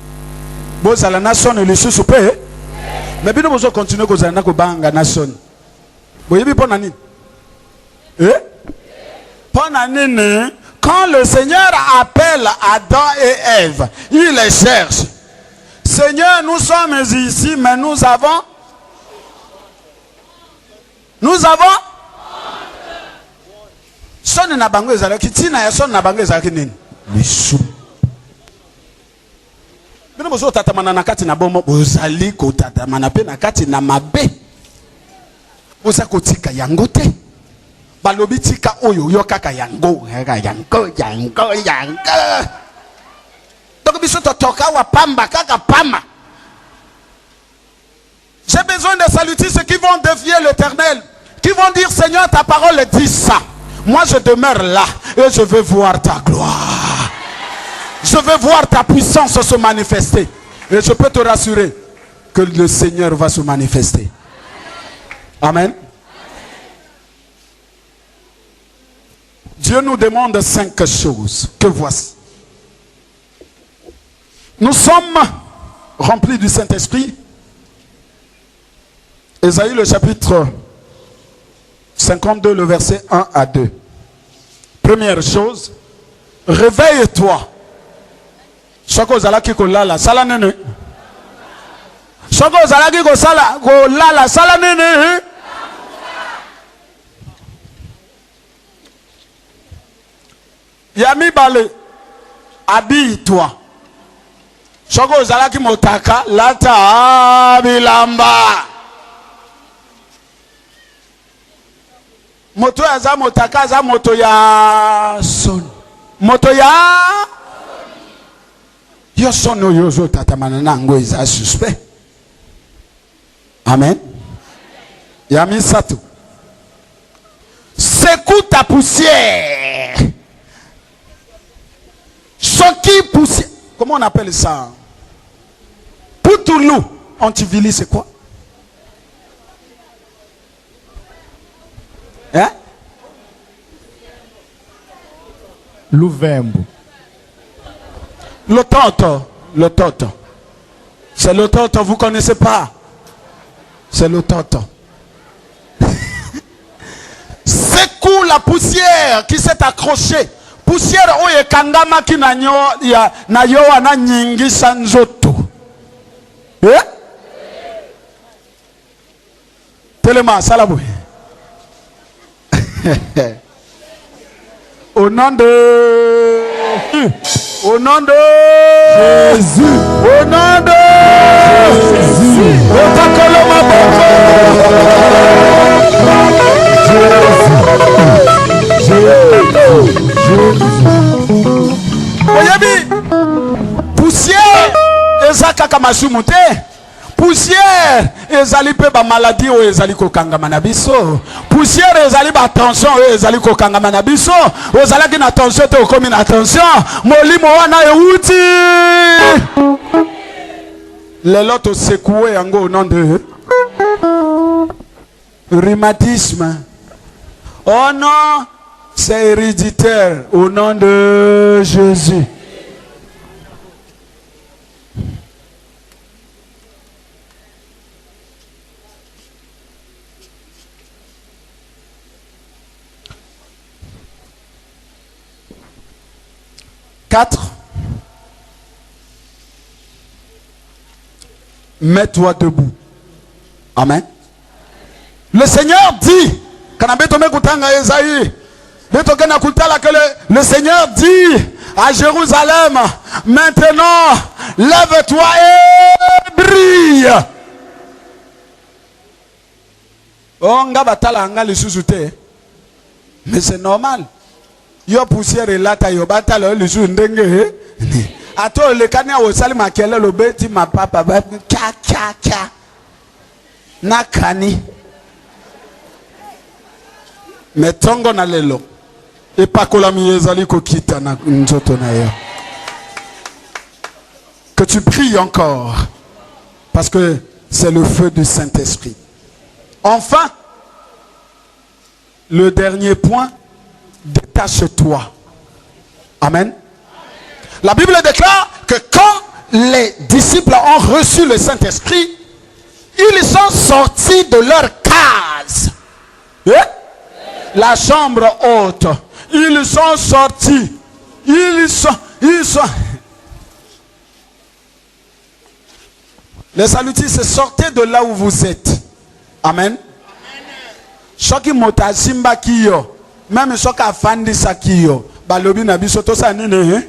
Bozala nation lisusupe. Mais bino bozo continuer ko zana ko banga nation. Boyebi pona nini? Pona nini? Quand le Seigneur appelle Adam et Ève, il les cherche. Seigneur, nous sommes ici, mais nous avons son na bango ezalaki tina ya son na bango ezalaki nini lisu bino bozo tatamana na kati na bomo bozali ko tatamana pe na kati na mabe boza kotika yango te balobi tika oyo yo kaka yango donc biso totoka wa pamba kaka pamba. J'ai besoin de salutistes qui vont défier l'Éternel, qui vont dire Seigneur ta parole dit ça. Moi, je demeure là et je veux voir ta gloire. Je veux voir ta puissance se manifester. Et je peux te rassurer que le Seigneur va se manifester. Amen. Dieu nous demande 5 choses que voici. Nous sommes remplis du Saint-Esprit. Ésaïe le chapitre 52, le verset 1 à 2. Première chose, réveille-toi. Chaque zalaki kolala sala nene. Chaque zalaki kolala sala nene. Yami bale, habille-toi. Chaque zalaki motaka lata bilamba. Moto ya za motaka za moto ya son. Moto ya yo sono yozo tatamana nango isa suspect. Amen. Yami satou. Secoue ta poussière. Choki poussière. Comment on appelle ça? Poutoulou. Antivili, c'est quoi? Hein? Louvembo. Le toto. C'est le toto, vous connaissez pas? C'est le toto. Secoue la poussière qui s'est accrochée. Poussière oye kangama ki na yo wana nyingi sanzoto. Eh? Telema salabou. Au nom de Jésus. Au nom de Jésus. Poussière ezaka kamasumu te. Poussière ezali pe ba maladie o ezali ko kangama na biso. Poussière ezali ba tension o ezali ko kangama na biso. Ozala ki na tension te okomi na tension. Molimo wana euti. Les lots secoué yango au nom de rhumatisme. Oh non, c'est héréditaire au nom de Jésus. Quatre. Mets-toi debout. Amen. Le Seigneur dit, que le Seigneur dit à Jérusalem, maintenant, lève-toi et brille. Mais c'est normal. Yo poussière et là, yo batala le jour ndenge. Ato le kanya o sali makele lo beti ma papa ba ka nakani. Metongo na lelo. E pakola miyezali ko kita na nzoto na yo. Que tu pries encore parce que c'est le feu du Saint-Esprit. Enfin, le dernier point, détache-toi. Amen. La Bible déclare que quand les disciples ont reçu le Saint-Esprit, ils sont sortis de leur case. La chambre haute. Ils sont sortis. Ils sont. Les salutistes, sortez de là où vous êtes. Amen. Choki mota simba kiyo. Même choka fandi sakiyo. Balobi na biso to sa nini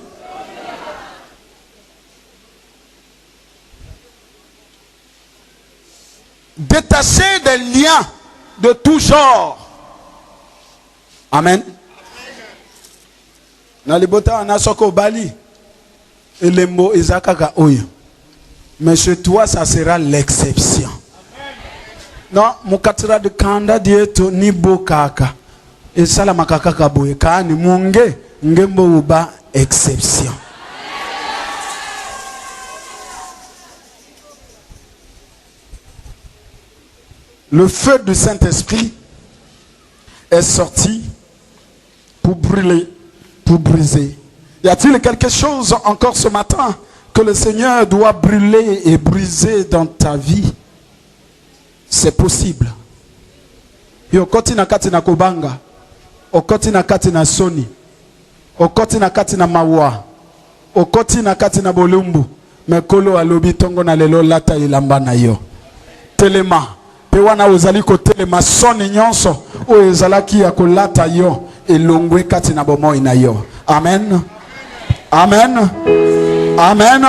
Détacher des liens de tout genre. Amen. Nalibota ana soko bali. Et les mots ezakaka oyo. Mais chez toi ça sera l'exception. Non, mukatira de kanda dieto ni bokaka. Et ça la makaka kaboye kani munge ngembo uba exception. Le feu du Saint-Esprit est sorti pour brûler, pour briser. Y a-t-il quelque chose encore ce matin que le Seigneur doit brûler et briser dans ta vie? C'est possible. Yokoti na kati na kubanga, okoti na kati na soni, okoti na kati na mawa, okoti na kati na bolumbu, mekolo alobi tongo na lelo lata ilamba na yo. Telema. Pe wana ozali ko telema soni nyonso o ezalaki ya kolata yo elongwe kati na bomoi na yo. Amen. Amen. Amen.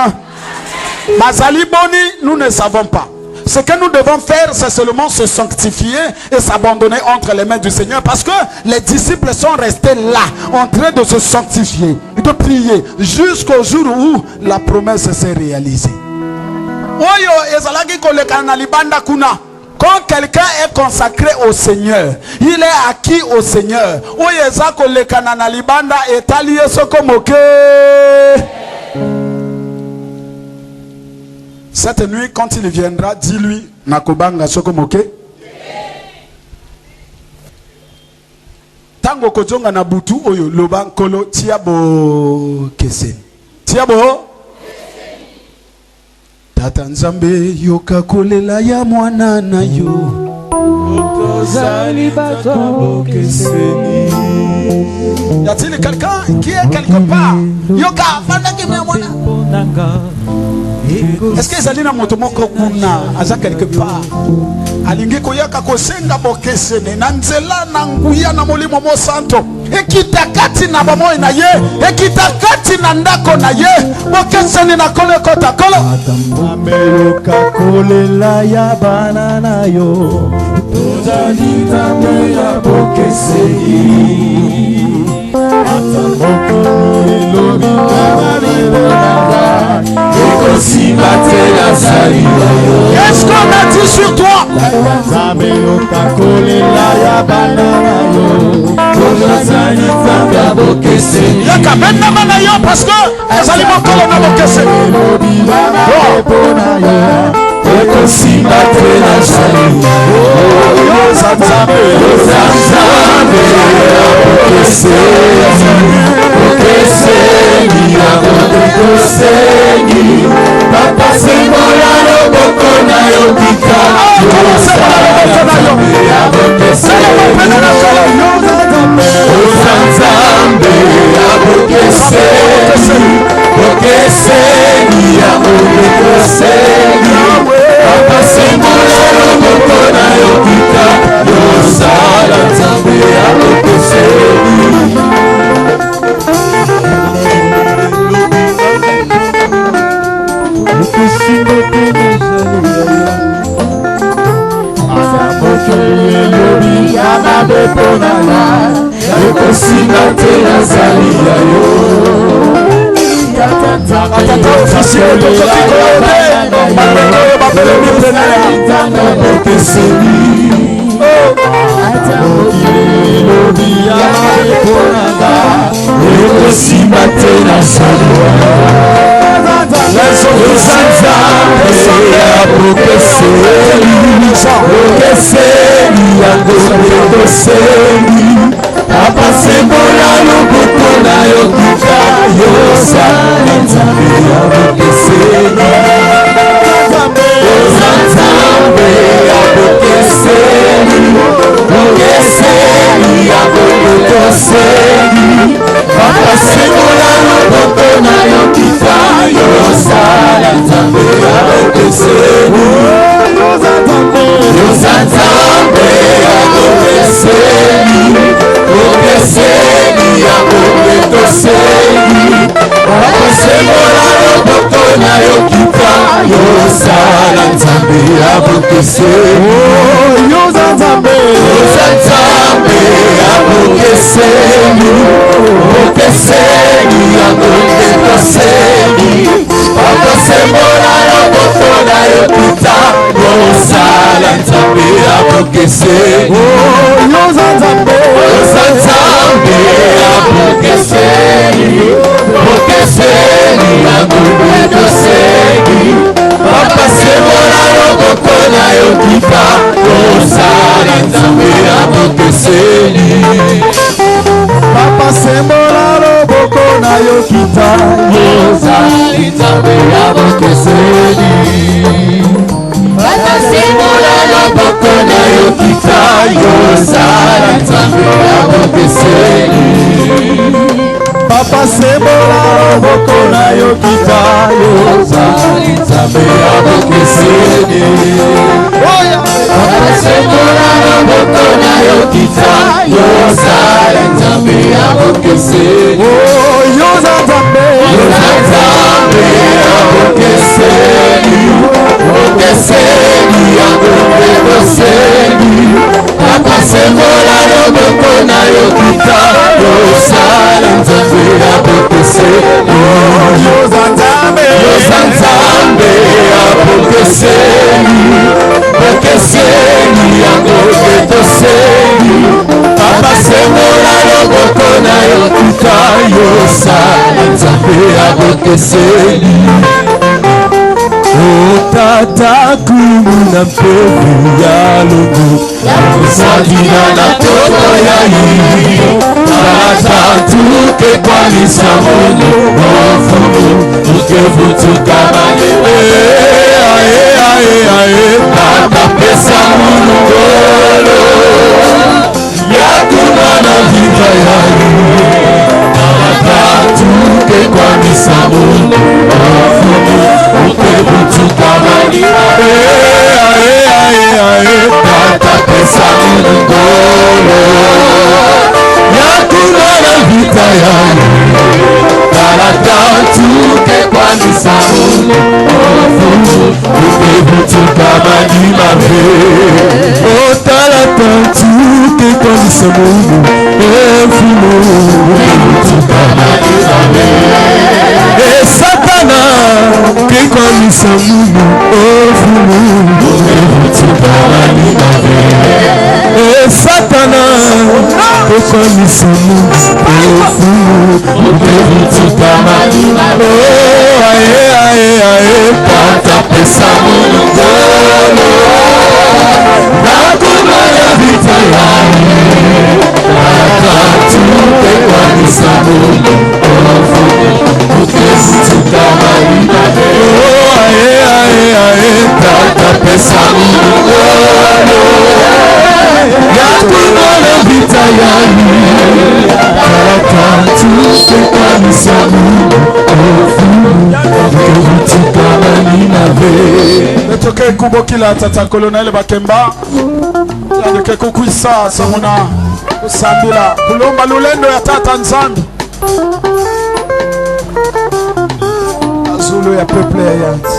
Mazali boni, nous ne savons pas. Ce que nous devons faire, c'est seulement se sanctifier et s'abandonner entre les mains du Seigneur, parce que les disciples sont restés là, en train de se sanctifier, de prier, jusqu'au jour où la promesse s'est réalisée. Oyo ezalaki koleka na libanda kuna. Quand quelqu'un est consacré au Seigneur, il est acquis au Seigneur. Oyezako le kanana libanda etali soko moke. Cette nuit, quand il viendra, dis-lui nakobanga soko moke. Tango kojonga na butu oyo loba kolo tiabo kese. Tiabo Tata Nzambe yoka kolela ya mwana na yo. Y a-t-il quelqu'un qui est quelque part? Yoka fanda ki mwana. Est-ce que ezali na moto moko kuna aza quelque part? Alingi koyaka kosenga bokesene na nzela na nguya na molimo mo santo. Ekita kati na bomoi na ye, ekita kati na ndako na ye, bokesene na kole kota kolo. Atambe yoka kolela ya banana yo. Tozali tambe ya bokeseni. Atamboki lobi na bibonanga. Ekosi batela zali yo. Qu'est-ce qu'on a dit sur toi? Atambe yoka kolela ya banana yo. Tozali tambe ya bokeseni. Yaka benna mana yo parce que ezali mokolo na bokeseni. Lobi na bibonanga. Ekosi batela zali yo. Zanzambe ya bokeseni. Bokeseni ya bokeseni. Papa sembola loboko na yo kika. Zanzambe ya bokeseni. Zanzambe ya bokeseni. Bokeseni ya bokeseni. Papa sembola loboko na yo kika. Yosala Nzambe ya bokeseni. Zanzambe ngombe tosengi papa sembola loboko na yo kita kosala nzambe ya bokeseni papa sembola loboko na yo kita kosala nzambe ya bokeseni papa sembola loboko na yo kita kosala nzambe ya bokeseni papa sembola loboko na yo kita kosala nzambe ya bokeseni papa sembola loboko na yo kita kosala nzambe ya bokeseni yoza nzambe ya bokeseni bokeseni ya ngombe toseni papa sembola loboko na yo kita kosala nzambe ya bokeseni yoza nzambe ya bokeseni bokeseni ya ngombe toseni papa sembola loboko na yo kita kosala nzambe ya bokeseni tata kumuna mpevu ya longo yakosalina na toko ya yini tata tuke kwanisa mono ofumu tukevutuka malele tata pesa munongolo yakumana viva ya yini tata tuke kwanisa mono ofumu tata pesa munongolo yakumana vita yayo talata tuke kwanisa mono ofumu ukebutuka malima ve talata tuke kwanisa mono ofumu ukebutuka malima ve Satana kekwamisa munu ofumu ukebutuka malima ve Satana kekwamisa munu ofumu ukebutuka malima ve tata pesa munongolo nakumana vita yayo tata tuke kwanisa munu ofumu ukebutuka malima ve tata pesa munongolo yakumana vita yayo tata tuke kwanisa munu ofumu ukebutuka malima ve Netoke kubokila tata kolonel Bakemba yandeke kukwisa samuna kusambila kulomba lulendo ya tata nzambi azulu ya peuple ya yanti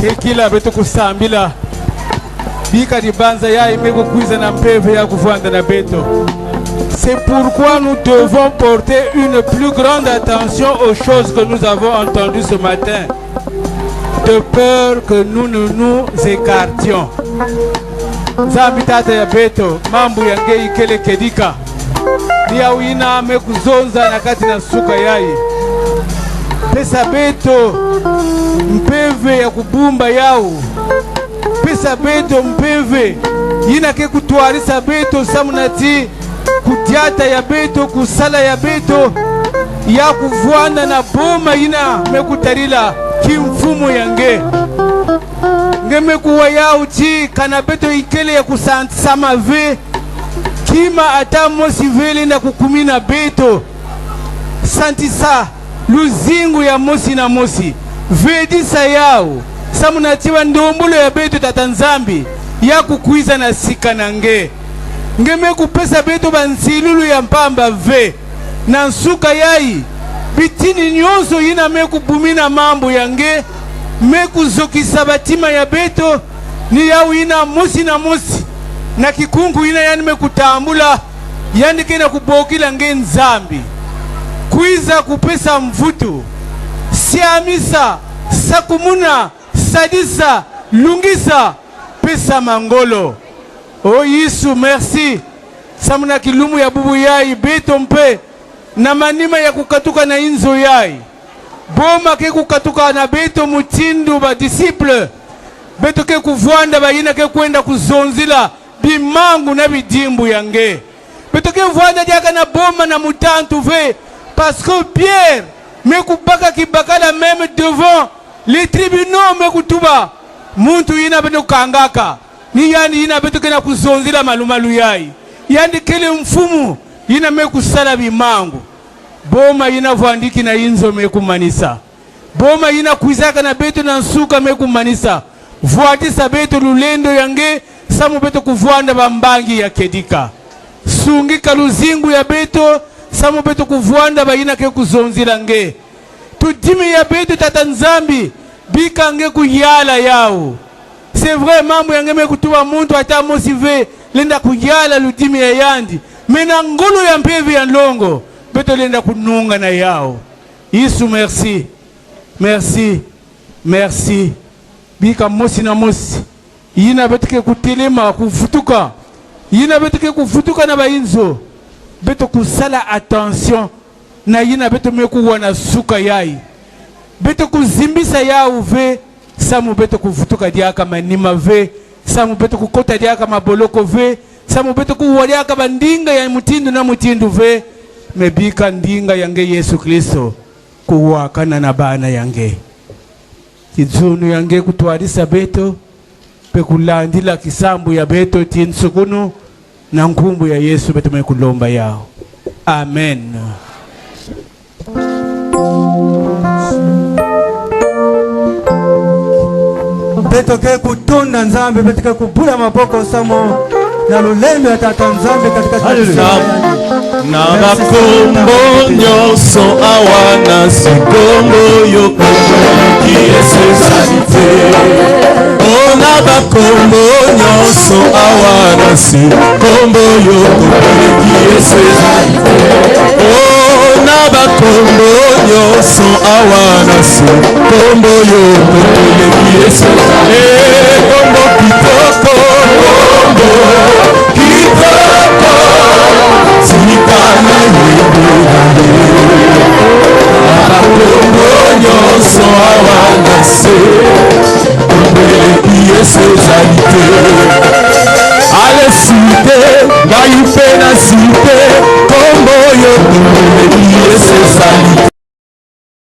kekila betu kusambila bika dibanza ya imego kuiza na mpeve ya kuvanda na beto. C'est pourquoi nous devons porter une plus grande attention aux choses que nous avons entendues ce matin, de peur que nous ne nous écartions. Zambi tata ya beto, mambu yange ikele kedika. Nia wina amekuzonza na kati na suka yai. Pesa beto, mpeve ya kubumba yao. Pesa beto mpeve, yina ke kutuarisa beto samunati. Kudiata ya beto, kusala ya beto, ya kuvuana na boma ina mekutarila kimfumo yange. Nge mekuwa ya uchi kana beto ikele ya kusama ve, kima ata mosi vele na kukumina beto. Santisa, luzingu ya mosi na mosi, vedisa yao, samunatiwa ndombulo ya beto tatanzambi, ya kukuiza na sika nange. Ngeme kupesa beto bansilulu ya mpamba ve na nsuka yai bitini nyonso yina meku bumina mambo yange meku zokisa batima ya beto ni yau ina mosi na mosi na kikungu ina yani meku tambula yani kena kubokila nge nzambi kuiza kupesa mvuto siamisa sakumuna sadisa lungisa pesa mangolo. Oh Yesu, merci. samuna kilumu ya bubu yai beto mpe na manima ya kukatuka na inzo yai boma ke kukatuka na beto mutindu ba disciple beto ke kuvwanda bayina ke kwenda kuzonzila bimangu na bidimbu yange beto ke vwanda diaka na boma na mutantu ve parce que Pierre me kubaka kibakala même devant les tribunaux me kutuba muntu yina beto kangaka ni yani yina beto ke na kuzonzila malumalu yai yani kele mfumu yina me kusala bimangu boma yina vwandiki na inzo me kumanisa boma yina kuizaka na beto na nsuka me kumanisa vuatisa beto lulendo yange samu beto kuvwanda bambangi ya kedika sungika luzingu ya beto samu beto kuvwanda bayina ke kuzonzila nge tudimi ya beto tata nzambi bika nge kuyala yao. C'est vrai mambo yange me kutuwa muntu ata mosive lenda kuyala ludimi ya yandi mena ngulu ya mpevi ya longo beto lenda kununga na yao. Yesu merci merci merci bika mosi na mosi yina beto ke kutelema kufutuka yina beto ke kufutuka na bainzo beto kusala attention na yina beto me kuwana suka yai beto kuzimbisa yao ve samu beto kufutuka diaka manima ve samu beto kukota diaka maboloko ve samu beto kuwadiaka bandinga ya mutindu na mutindu ve mebika ndinga yange Yesu Kristo kuwakana na bana yange kizunu yange kutwarisa beto pekulandila kisambu ya beto tinsukunu na nkumbu ya Yesu beto mekulomba yao. Amen. Beto ke kutunda nzambe beto ke kubula maboko samo na lulendo ya tata nzambe katika na bakombo nyonso awana sikombo yokoki esezalite na bakombo nyonso awana sikombo yokoki esezalite na bakombo nyonso awana sikombo yokoki esezalite kombo kitoko kombo kitoko sikana yebulale abakombo nyonso awana se kombeleki esezalite